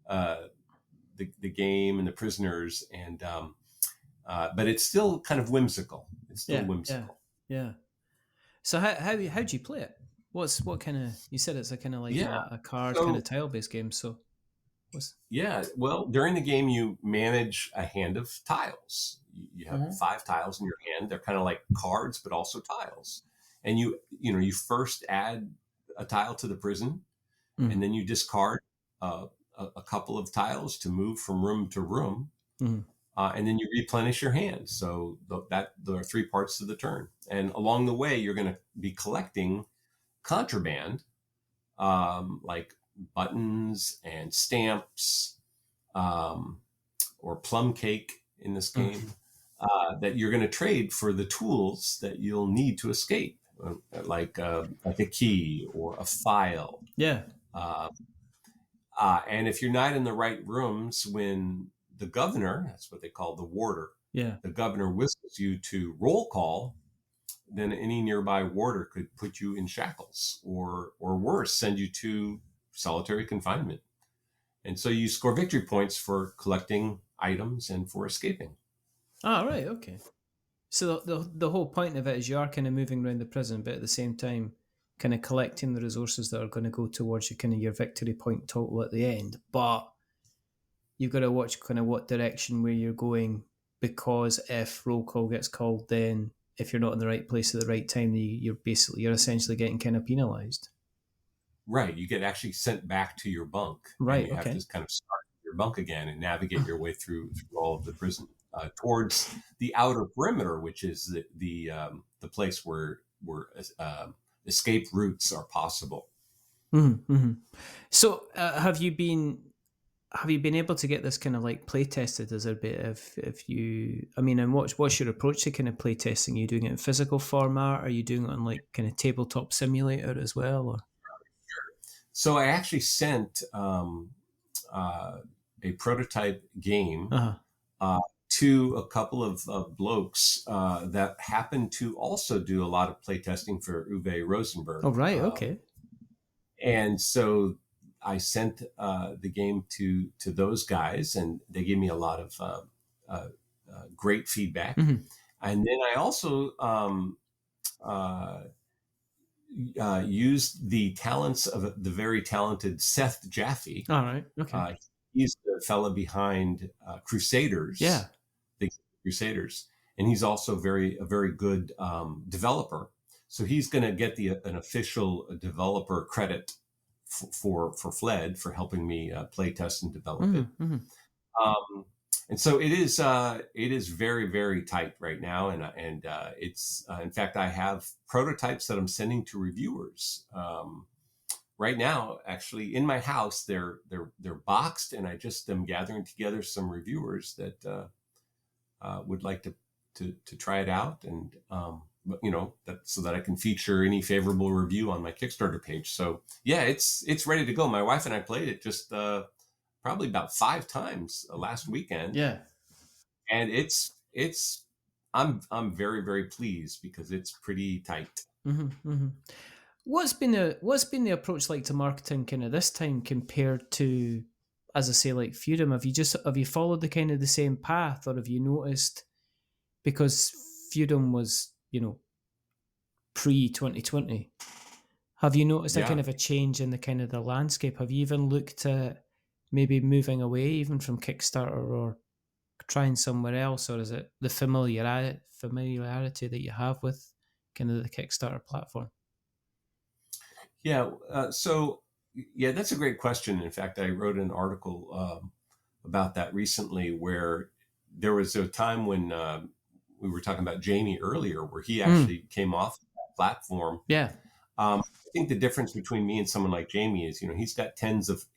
the game and the prisoners, and but it's still kind of whimsical. It's still whimsical. Yeah. So how'd you play it? What kind of? You said it's a kind of like a card kind of tile based game. So well, during the game you manage a hand of tiles. You have 5 tiles in your hand. They're kind of like cards, but also tiles. And you first add a tile to the prison, and then you discard a couple of tiles to move from room to room, and then you replenish your hand. So there are 3 parts to the turn. And along the way, you're going to be collecting contraband, like buttons and stamps, or plum cake in this game, that you're going to trade for the tools that you'll need to escape, like a key or a file. Yeah. And if you're not in the right rooms when the governor, that's what they call the warder, the governor whistles you to roll call, then any nearby warder could put you in shackles, or worse, send you to solitary confinement. And so you score victory points for collecting items and for escaping. Oh, right, okay. So the whole point of it is you are kind of moving around the prison, but at the same time, kind of collecting the resources that are going to go towards your victory point total at the end. But you've got to watch kind of what direction where you're going, because if roll call gets called, then if you're not in the right place at the right time, you're essentially getting kind of penalized. Right, you get actually sent back to your bunk. Right, and you have to kind of start your bunk again and navigate your way through all of the prison towards the outer perimeter, which is the place where escape routes are possible. Mm-hmm. So have you been able to get this kind of like play tested as a bit and what's your approach to kind of play testing? Are you doing it in physical format? Are you doing it on like kind of tabletop simulator as well? Or? So I actually sent a prototype game to a couple of blokes that happened to also do a lot of playtesting for Uwe Rosenberg. Oh, right. Okay. And so I sent the game to those guys, and they gave me a lot of great feedback. Mm-hmm. And then I also used the talents of the very talented Seth Jaffe. All right. Okay. He's the fella behind Crusaders. Yeah. The Crusaders. And he's also a very good developer. So he's going to get an official developer credit for Fled, for helping me play test and develop it. Mm-hmm. And so it is very, very tight right now. And it's, in fact, I have prototypes that I'm sending to reviewers right now, actually in my house. They're boxed, and I just am gathering together some reviewers that would like to try it out, and so that I can feature any favorable review on my Kickstarter page. So yeah, it's ready to go. My wife and I played it just probably about 5 times last weekend. Yeah, and I'm very, very pleased because it's pretty tight. Mm-hmm, mm-hmm. What's been the approach like to marketing kind of this time compared to, as I say, like Feudum? Have you followed the kind of the same path, or have you noticed, because Feudum was pre-2020, have you noticed a kind of a change in the kind of the landscape? Have you even looked at maybe moving away even from Kickstarter, or trying somewhere else, or is it the familiarity that you have with kind of the Kickstarter platform? Yeah. So that's a great question. In fact, I wrote an article about that recently, where there was a time when we were talking about Jamie earlier, where he actually came off that platform. Yeah. I think the difference between me and someone like Jamie is,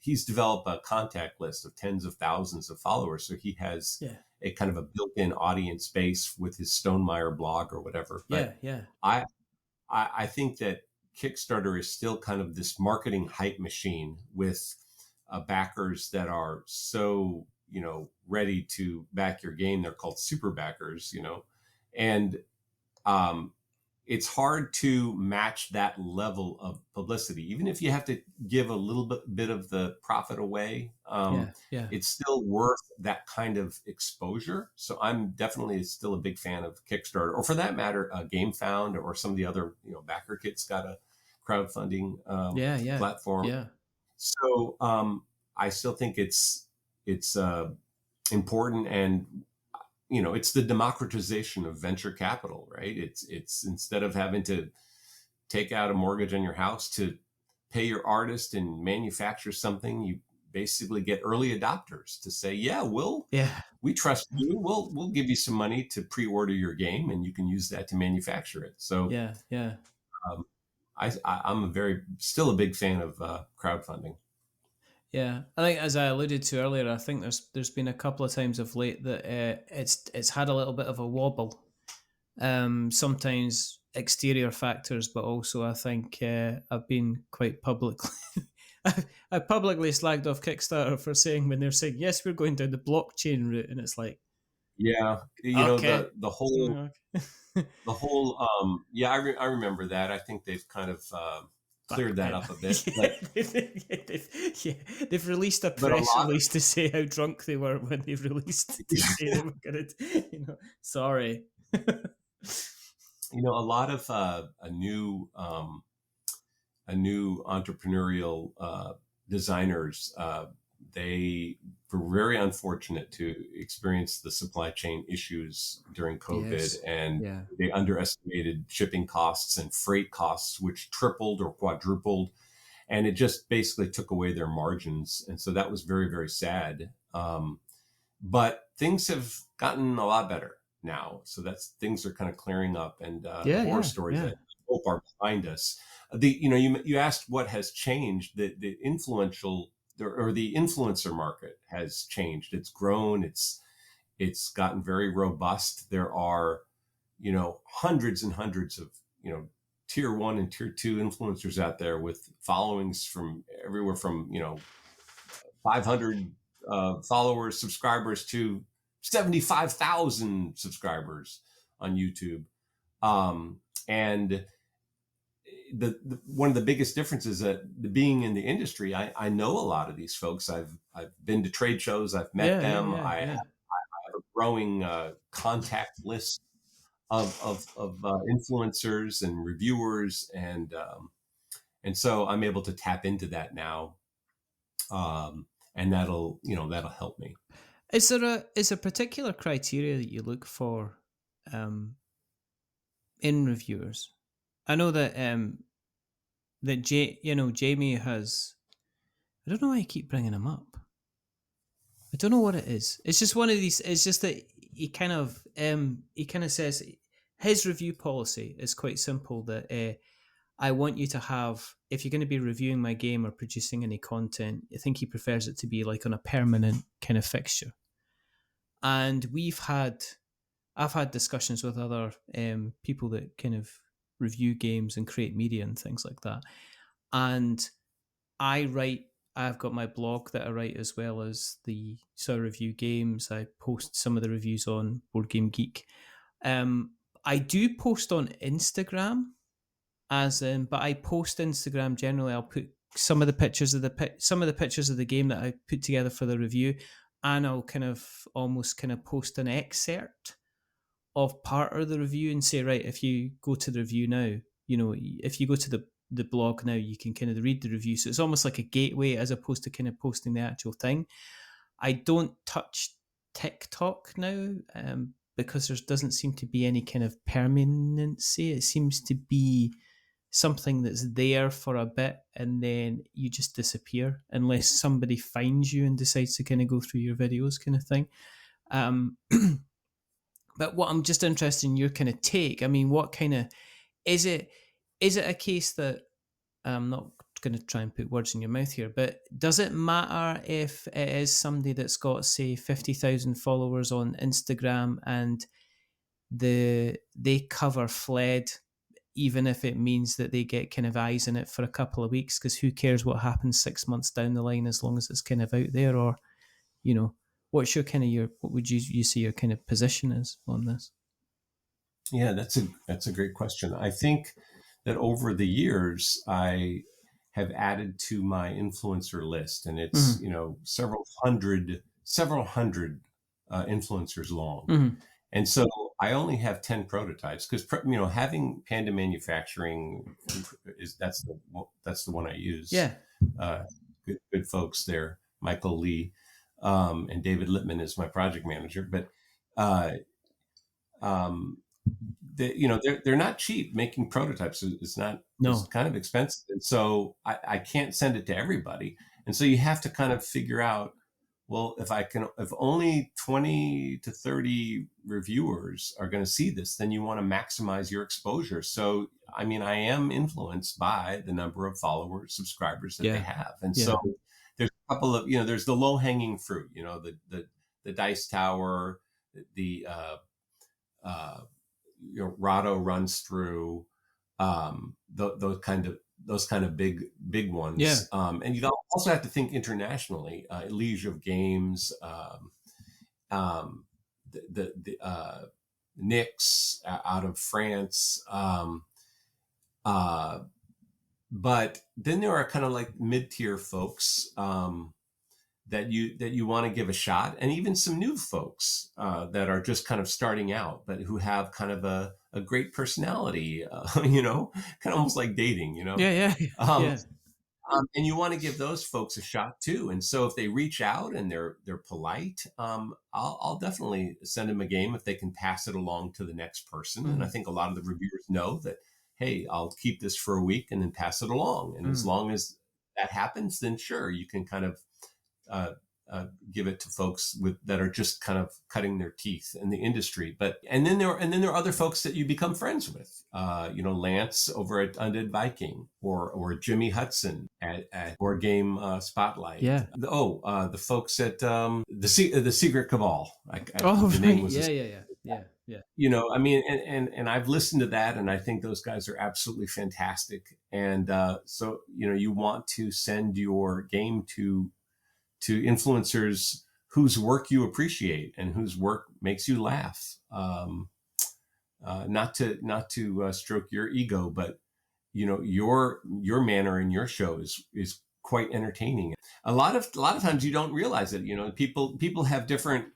he's developed a contact list of tens of thousands of followers. So he has a kind of a built-in audience base with his Stonemeyer blog or whatever. But I think that Kickstarter is still kind of this marketing hype machine with backers that are so, ready to back your game. They're called super backers, and it's hard to match that level of publicity, even if you have to give a little bit of the profit away. It's still worth that kind of exposure. So I'm definitely still a big fan of Kickstarter, or for that matter, GameFound, or some of the other, Backer Kit's got a crowdfunding platform. Yeah. So I still think it's important, and it's the democratization of venture capital, right? It's instead of having to take out a mortgage on your house to pay your artist and manufacture something, you basically get early adopters to say, we trust you. We'll give you some money to pre-order your game, and you can use that to manufacture it. So I'm still a big fan of crowdfunding. Yeah, I think as I alluded to earlier, I think there's been a couple of times of late that it's had a little bit of a wobble. Sometimes exterior factors, but also I think I've been quite publicly. I publicly slagged off Kickstarter for saying when they're saying yes, we're going down the blockchain route, and it's like, Yeah, okay, the whole yeah, I remember that. I think they've kind of cleared that up a bit, they've released a but a press lot release to say how drunk they were when they released to say they were going to, sorry. a lot of a new entrepreneurial designers, they were very unfortunate to experience the supply chain issues during COVID, Yes. and Yeah. they underestimated shipping costs and freight costs, which tripled or quadrupled, and it just basically took away their margins. And so that was very, very sad. But things have gotten a lot better now. So things are kind of clearing up, and the horror stories that I hope are behind us. You asked what has changed. The influential or the influencer market has changed. It's grown. It's gotten very robust. There are, hundreds and hundreds of, tier 1 and tier 2 influencers out there with followings from everywhere from, 500 followers, subscribers to 75,000 subscribers on YouTube. And the one of the biggest differences that being in the industry, I know a lot of these folks. I've been to trade shows. I've met them. I have a growing contact list of influencers and reviewers, and so I'm able to tap into that now, and that'll help me. Is a particular criteria that you look for in reviewers? I know that Jamie has. I don't know why I keep bringing him up. I don't know what it is. It's just one of these. It's just that he kind of says his review policy is quite simple. That I want you to have, if you're going to be reviewing my game or producing any content, I think he prefers it to be like on a permanent kind of fixture. And I've had discussions with other people that kind of review games and create media and things like that. And I've got my blog that I write, as well as I review games. I post some of the reviews on Board Game Geek. I do post on Instagram, but I post Instagram generally. I'll put some of the pictures of the game that I put together for the review, and I'll almost post an excerpt of part of the review and say, right, if you go to the review now, if you go to the blog now, you can kind of read the review. So it's almost like a gateway as opposed to kind of posting the actual thing. I don't touch TikTok now because there doesn't seem to be any kind of permanency. It seems to be something that's there for a bit and then you just disappear unless somebody finds you and decides to kind of go through your videos, kind of thing. But what I'm just interested in your kind of take. I mean, what kind of is it a case that I'm not going to try and put words in your mouth here, but does it matter if it is somebody that's got, say, 50,000 followers on Instagram and they cover Fled, even if it means that they get kind of eyes in it for a couple of weeks? Because who cares what happens 6 months down the line as long as it's kind of out there? Or, what's your what would you say your kind of position is on this? Yeah, that's a great question. I think that over the years I have added to my influencer list, and it's several hundred influencers long, and so I only have 10 prototypes because having Panda Manufacturing that's the one I use. Yeah, good folks there, Michael Lee. And David Littman is my project manager, but they're not cheap. Making prototypes is not. It's kind of expensive, and so I can't send it to everybody, and so you have to kind of figure out, well, if only 20 to 30 reviewers are going to see this, then you want to maximize your exposure. So I mean, I am influenced by the number of followers, subscribers that they have, and so there's couple of, there's the low hanging fruit, the Dice Tower, the Rahdo runs through, those kind of big ones. Yeah. And you also have to think internationally. League of Games, the Nyx out of France. But then there are kind of like mid-tier folks that you want to give a shot, and even some new folks that are just kind of starting out, but who have kind of a great personality, kind of almost like dating, Yeah. and you want to give those folks a shot too. And so if they reach out and they're polite, I'll definitely send them a game if they can pass it along to the next person. Mm. And I think a lot of the reviewers know that, hey, I'll keep this for a week and then pass it along. And as long as that happens, then sure, you can kind of give it to folks that are just kind of cutting their teeth in the industry. And then there are other folks that you become friends with. Lance over at Undead Viking, or Jimmy Hudson at Board Game Spotlight. Yeah. The folks at the Secret Cabal. The name was yeah. I mean, and I've listened to that, and I think those guys are absolutely fantastic. And so you want to send your game to influencers whose work you appreciate and whose work makes you laugh. Not to stroke your ego, but your manner in your show is quite entertaining. A lot of times you don't realize it. People have different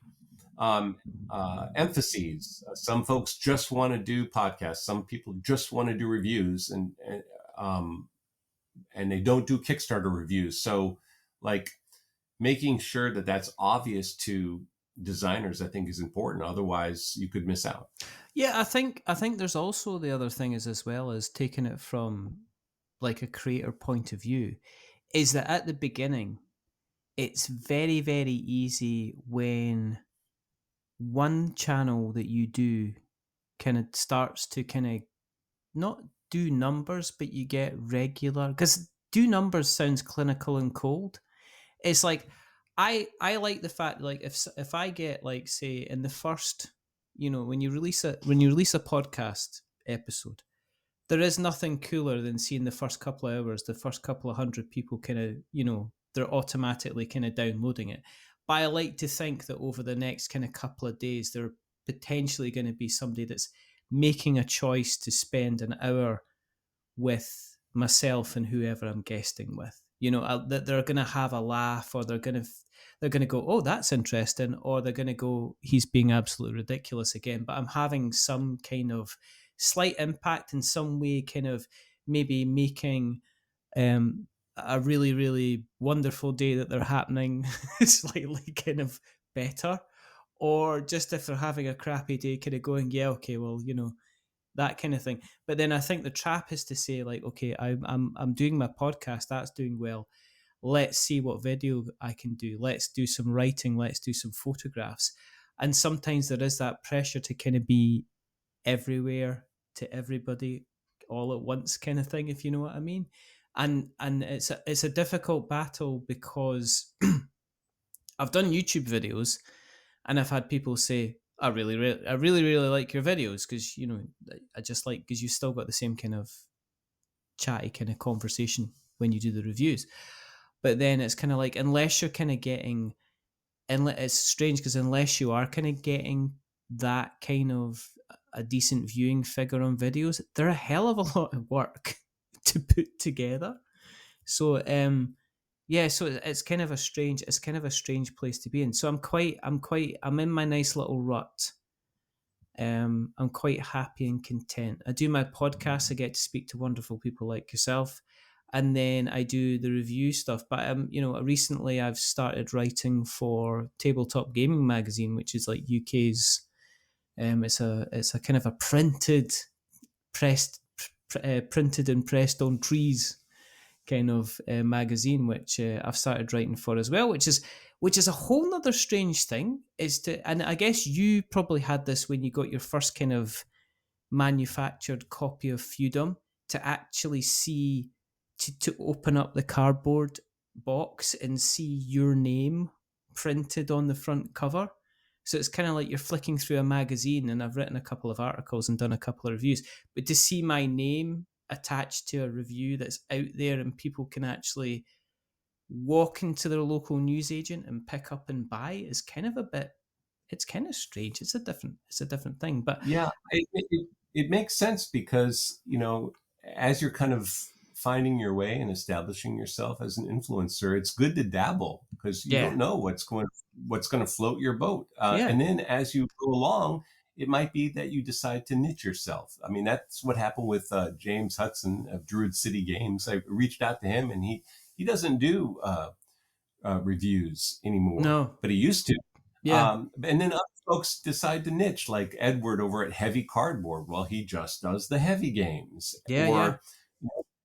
emphases. Some folks just want to do podcasts. Some people just want to do reviews, and they don't do Kickstarter reviews. So, like, making sure that that's obvious to designers, I think, is important. Otherwise, you could miss out. Yeah, I think there's also the other thing is, as well as taking it from like a creator point of view, is that at the beginning, it's very, very easy when one channel that you do kind of starts to kind of not do numbers, but you get regular, because do numbers sounds clinical and cold. It's like, I like the fact, like, if I get, like, say, in the first, when you release a podcast episode, there is nothing cooler than seeing the first couple of hours, the first couple of hundred people kind of, they're automatically kind of downloading it. But I like to think that over the next kind of couple of days, there potentially going to be somebody that's making a choice to spend an hour with myself and whoever I'm guesting with. That they're going to have a laugh, or they're going to go, oh, that's interesting, or they're going to go, he's being absolutely ridiculous again. But I'm having some kind of slight impact in some way, kind of maybe making a really, really wonderful day that they're happening slightly kind of better. Or just if they're having a crappy day, kind of going, yeah, okay, well, that kind of thing. But then I think the trap is to say, like, okay, I'm doing my podcast, that's doing well. Let's see what video I can do. Let's do some writing. Let's do some photographs. And sometimes there is that pressure to kind of be everywhere to everybody all at once, kind of thing, if you know what I mean. And it's a difficult battle, because I've done YouTube videos, and I've had people say, I really like your videos, because I just like, because you still got the same kind of chatty kind of conversation when you do the reviews. But then it's kind of like, unless you're kind of getting, and it's strange, because unless you are kind of getting that kind of a decent viewing figure on videos, they're a hell of a lot of work to put together. So so it's kind of a strange place to be in. So I'm in my nice little rut. I'm quite happy and content. I do my podcast. I get to speak to wonderful people like yourself, and then I do the review stuff. But recently I've started writing for Tabletop Gaming Magazine, which is like UK's. It's a kind of a printed and pressed on trees kind of magazine, which I've started writing for as well, which is a whole nother strange thing. And I guess you probably had this when you got your first kind of manufactured copy of Feudum, to actually see, to open up the cardboard box and see your name printed on the front cover. So it's kind of like you're flicking through a magazine, and I've written a couple of articles and done a couple of reviews, but to see my name attached to a review that's out there and people can actually walk into their local newsagent and pick up and buy is kind of a bit, it's kind of strange. It's a different thing. But yeah, it makes sense because, as you're kind of finding your way and establishing yourself as an influencer, it's good to dabble because you don't know what's going to float your boat. And then as you go along, it might be that you decide to niche yourself. I mean, that's what happened with James Hudson of Druid City Games. I reached out to him, and he doesn't do reviews anymore, but he used to. And then other folks decide to niche, like Edward over at Heavy Cardboard. Well, he just does the heavy games.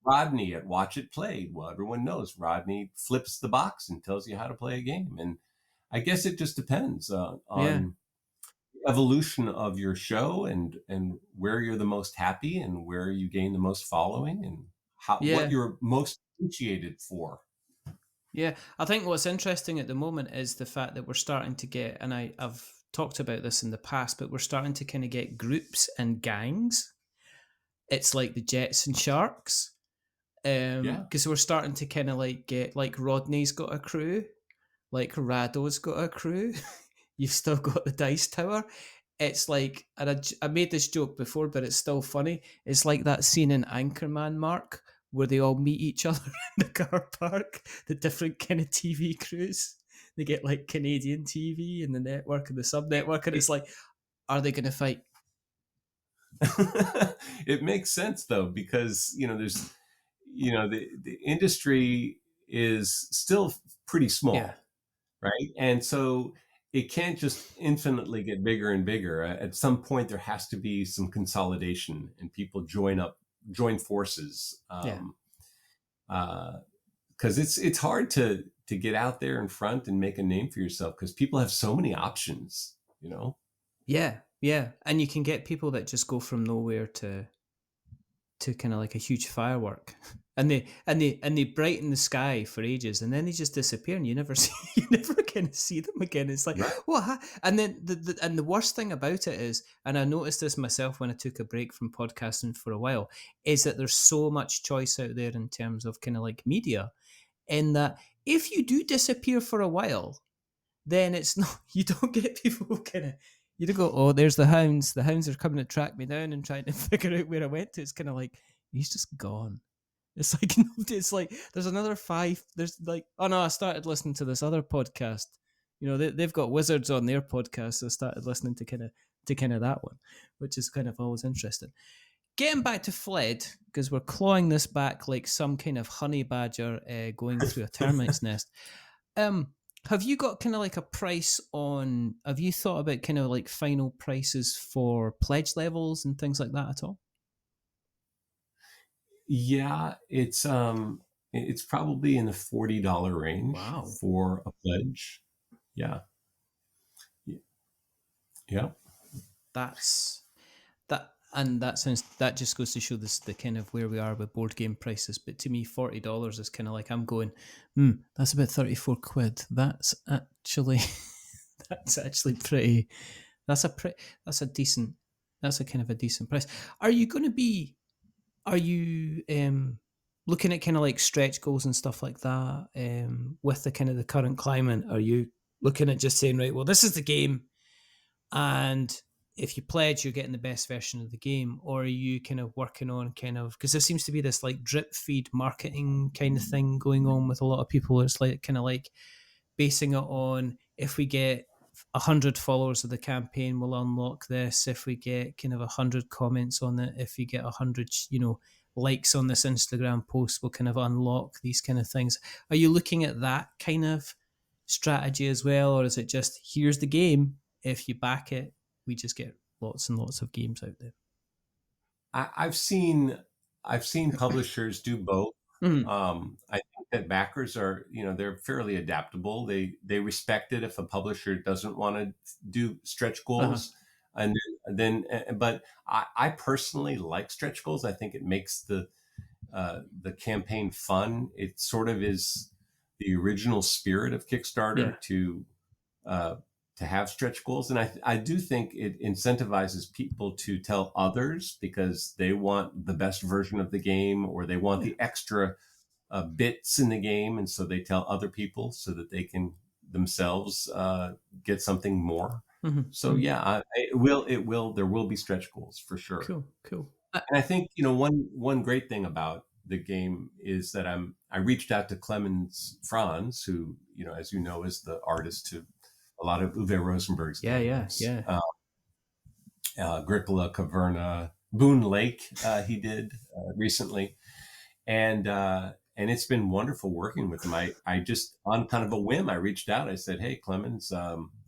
Rodney at Watch It Played. Well, everyone knows Rodney flips the box and tells you how to play a game. And I guess it just depends on the evolution of your show and where you're the most happy and where you gain the most following and what you're most appreciated for. Yeah, I think what's interesting at the moment is the fact that we're starting to get, and I've talked about this in the past, but we're starting to kind of get groups and gangs. It's like the Jets and Sharks. Because we're starting to kind of like get, like Rodney's got a crew, like Rado's got a crew. You've still got the Dice Tower. It's like, and I made this joke before, but it's still funny. It's like that scene in Anchorman, Mark, where they all meet each other in the car park, the different kind of TV crews. They get like Canadian TV and the network and the sub-network, and it's like, are they going to fight? It makes sense, though, because, there's, the industry is still pretty small, right? And so it can't just infinitely get bigger and bigger. At some point, there has to be some consolidation and people join forces. Because it's hard to get out there in front and make a name for yourself because people have so many options, Yeah, and you can get people that just go from nowhere to kind of like a huge firework, and they brighten the sky for ages, and then they just disappear, and you never kind of see them again. It's like, what? And then the worst thing about it is, and I noticed this myself when I took a break from podcasting for a while, is that there's so much choice out there in terms of kind of like media, in that if you do disappear for a while, then it's not, you don't get people kind of, you don't go, oh, there's the hounds. The hounds are coming to track me down and trying to figure out where I went to. It's kind of like, he's just gone. It's like, it's like, there's another 5. There's like, oh no, I started listening to this other podcast. They've got wizards on their podcast. So I started listening to kind of that one, which is kind of always interesting. Getting back to Fled, because we're clawing this back like some kind of honey badger going through a termite's nest. Have you got kind of like a price on, have you thought about kind of like final prices for pledge levels and things like that at all? Yeah, it's probably in the $40 range for a pledge. Yeah. That just goes to show this the kind of where we are with board game prices. But to me, $40 is kind of like, I'm going, that's about 34 quid. That's actually pretty. That's a kind of a decent price. Are you looking at kind of like stretch goals and stuff like that? With the kind of the current climate, are you looking at just saying, right, well, this is the game, and if you pledge, you're getting the best version of the game? Or are you kind of working on because there seems to be this like drip feed marketing kind of thing going on with a lot of people. It's like kind of like basing it on, if we get 100 followers of the campaign, we'll unlock this. If we get kind of 100 comments on it, if you get 100, likes on this Instagram post, we'll kind of unlock these kind of things. Are you looking at that kind of strategy as well? Or is it just, here's the game, if you back it, we just get lots and lots of games out there? I've seen publishers do both. I think that backers are, they're fairly adaptable. They respect it if a publisher doesn't want to do stretch goals. And then, but I personally like stretch goals. I think it makes the campaign fun. It sort of is the original spirit of Kickstarter to have stretch goals. And I do think it incentivizes people to tell others because they want the best version of the game, or they want the extra bits in the game. And so they tell other people so that they can themselves get something more. So yeah, there will be stretch goals for sure. Cool. And I think, one great thing about the game is that I reached out to Clemens Franz, who, as you know, is the artist to a lot of Uwe Rosenberg's games. Agricola, Caverna, Boone Lake, he did recently. And it's been wonderful working with him. I just, on kind of a whim, I reached out. I said, "Hey, Clemens,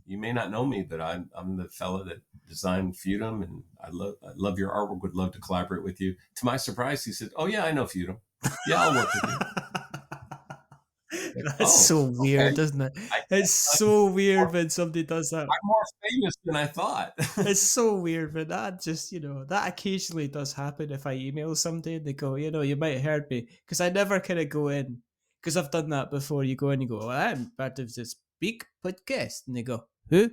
you may not know me, but I'm the fellow that designed Feudum, and I love your artwork. Would love to collaborate with you." To my surprise, he said, "Oh yeah, I know Feudum. Yeah, I'll work with you." That's so weird, okay. isn't it? It's so weird when somebody does that. I'm more famous than I thought. It's so weird, but that just, that occasionally does happen if I email somebody and they go, you might have heard me. Because I never kind of go in, because I've done that before. You go in, you go, well, I'm part of this big podcast. And they go, who?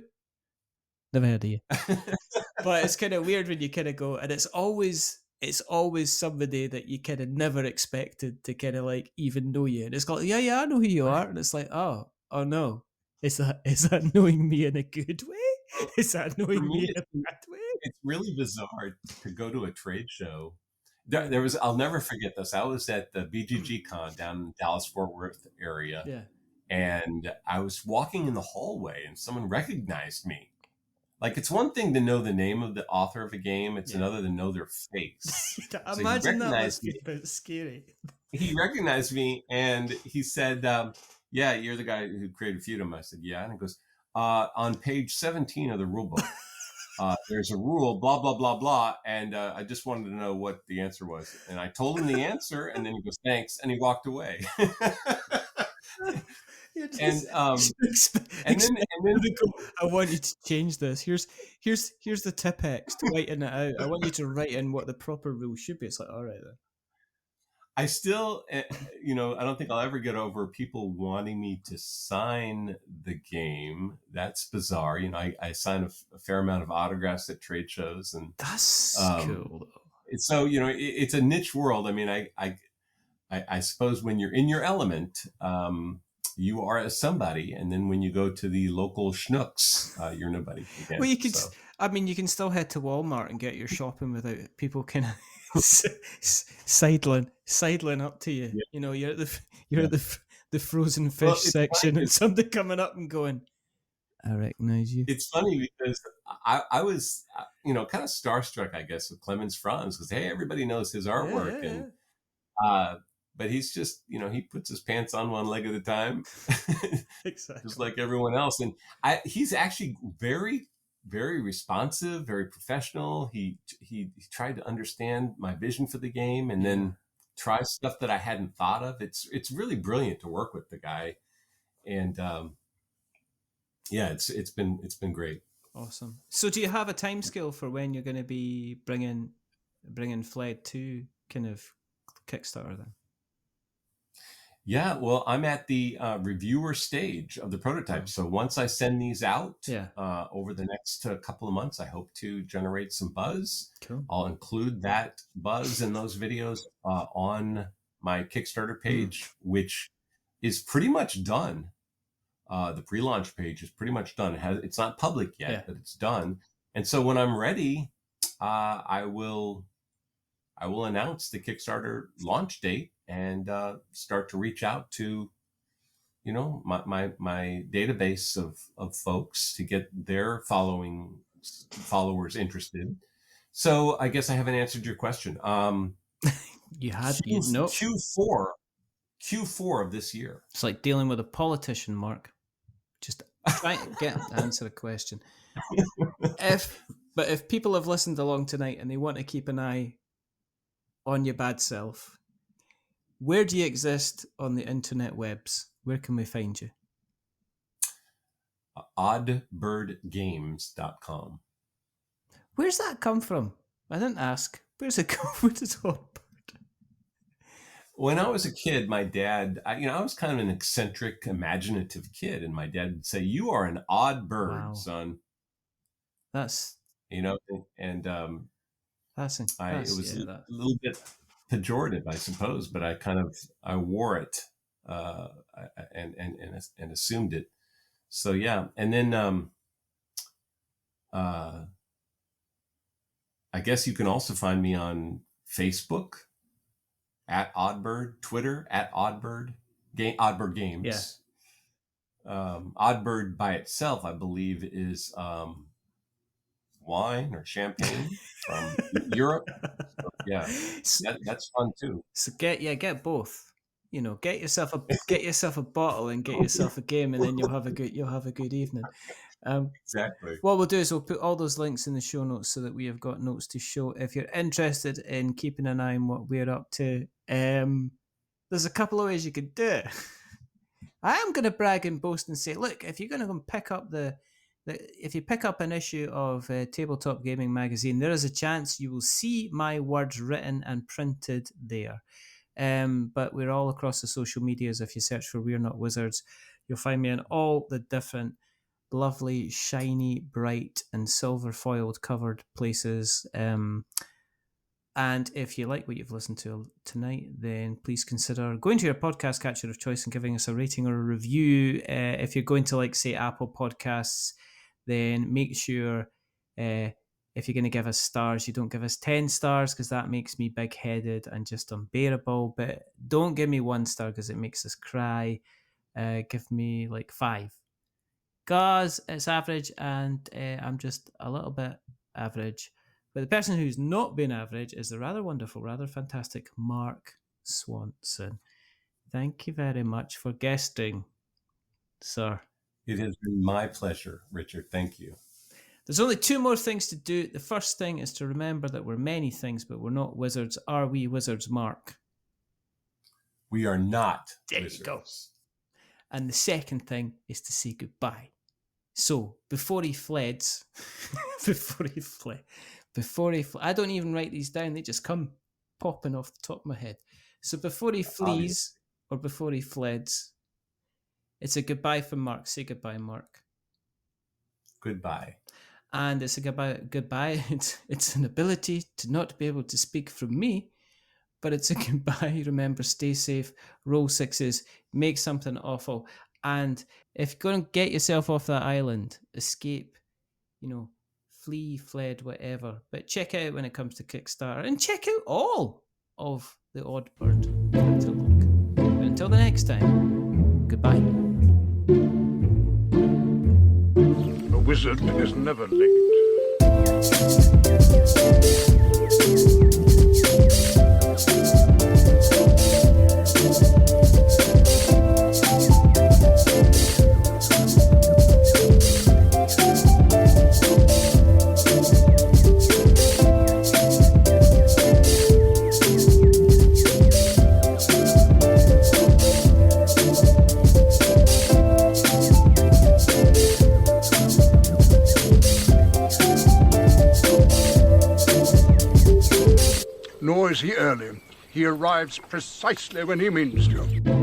Never heard of you. But it's kind of weird when you kind of go, and it's always somebody that you kind of never expected to kind of like even know you. And it's called, yeah, I know who you are. And it's like, oh no. Is that knowing me in a good way? Is that knowing me in a bad way? It's really bizarre to go to a trade show. There was, I'll never forget this. I was at the BGG Con down in Dallas-Fort Worth area. Yeah. And I was walking in the hallway and someone recognized me. Like, it's one thing to know the name of the author of a game. It's another to know their face. Imagine that must be a bit scary. He recognized me and he said, yeah, you're the guy who created Feudum. I said, yeah. And he goes, on page 17 of the rule book, there's a rule, blah, blah, blah, blah. And I just wanted to know what the answer was. And I told him the answer, and then he goes, thanks. And he walked away. And then I want you to change this. Here's the Tipex to writing it out. I want you to write in what the proper rule should be. It's like, all right then. I still, I don't think I'll ever get over people wanting me to sign the game. That's bizarre. I sign a fair amount of autographs at trade shows, and that's cool. So it's a niche world. I mean, I suppose when you're in your element, you are a somebody, and then when you go to the local schnooks, you're nobody again. Well, you could. So. I mean, you can still head to Walmart and get your shopping without people kind of sidling up to you. Yeah. You're at the frozen fish section, and somebody coming up and going, "I recognize you." It's funny because I was, kind of starstruck, I guess, with Clemens Franz because hey, everybody knows his artwork, and but he's just, he puts his pants on one leg at a time, exactly, just like everyone else. And he's actually very, very responsive, very professional. He tried to understand my vision for the game, and then try stuff that I hadn't thought of. It's really brilliant to work with the guy, and it's been great. Awesome. So, do you have a timescale for when you're going to be bringing Fled to kind of Kickstarter then? Yeah, well, I'm at the reviewer stage of the prototype. So once I send these out over the next couple of months, I hope to generate some buzz. Cool. I'll include that buzz in those videos on my Kickstarter page, which is pretty much done. The pre-launch page is pretty much done. It's not public yet, but it's done. And so when I'm ready, I will announce the Kickstarter launch date and start to reach out to, my database of folks to get their followers interested. So I guess I haven't answered your question. You had Q4 of this year. It's like dealing with a politician, Mark. Just trying to get to answer a question. But if people have listened along tonight and they want to keep an eye on your bad self, where do you exist on the internet webs? Where can we find you? Oddbirdgames.com. Where's that come from? I didn't ask. Where's it come? Where does Oddbird? When I was a kid, my dad, I was kind of an eccentric, imaginative kid, and my dad would say, "You are an odd bird, son." That's and it was a little bit pejorative, I suppose, but I wore it and assumed it. So yeah, and then I guess you can also find me on Facebook at Oddbird, Twitter at Oddbird Games. Yeah. Oddbird by itself, I believe, is wine or champagne from Europe. So, yeah, that's fun too. So get both. Get yourself a bottle and get yourself a game, and then you'll have a good evening. Exactly. What we'll do is we'll put all those links in the show notes so that we have got notes to show if you're interested in keeping an eye on what we're up to. There's a couple of ways you could do it. I am going to brag and boast and say, look, if you're going to go and pick up if you pick up an issue of Tabletop Gaming Magazine, there is a chance you will see my words written and printed there. But we're all across the social medias. If you search for We're Not Wizards, you'll find me in all the different lovely, shiny, bright, and silver foiled covered places. And if you like what you've listened to tonight, then please consider going to your podcast catcher of choice and giving us a rating or a review. If you're going to, say, Apple Podcasts, then make sure if you're going to give us stars, you don't give us 10 stars because that makes me big-headed and just unbearable. But don't give me 1 star because it makes us cry. Give me 5. Because it's average and I'm just a little bit average. But the person who's not been average is the rather wonderful, rather fantastic Mark Swanson. Thank you very much for guesting, sir. It has been my pleasure, Richard. Thank you. There's only 2 more things to do. The first thing is to remember that we're many things, but we're not wizards. Are we wizards, Mark? We are not wizards. There you go. And the second thing is to say goodbye. So, before he fled, I don't even write these down. They just come popping off the top of my head. So before he flees or before he fleds, it's a goodbye from Mark. Say goodbye, Mark. Goodbye. And it's a goodbye. It's an ability to not be able to speak from me, but it's a goodbye. Remember, stay safe, roll 6s, make something awful. And if you're going to get yourself off that island, escape, flee, fled, whatever. But check it out when it comes to Kickstarter. And check out all of the Oddbird catalog. But until the next time, goodbye. A wizard is never late. Nor is he early. He arrives precisely when he means to.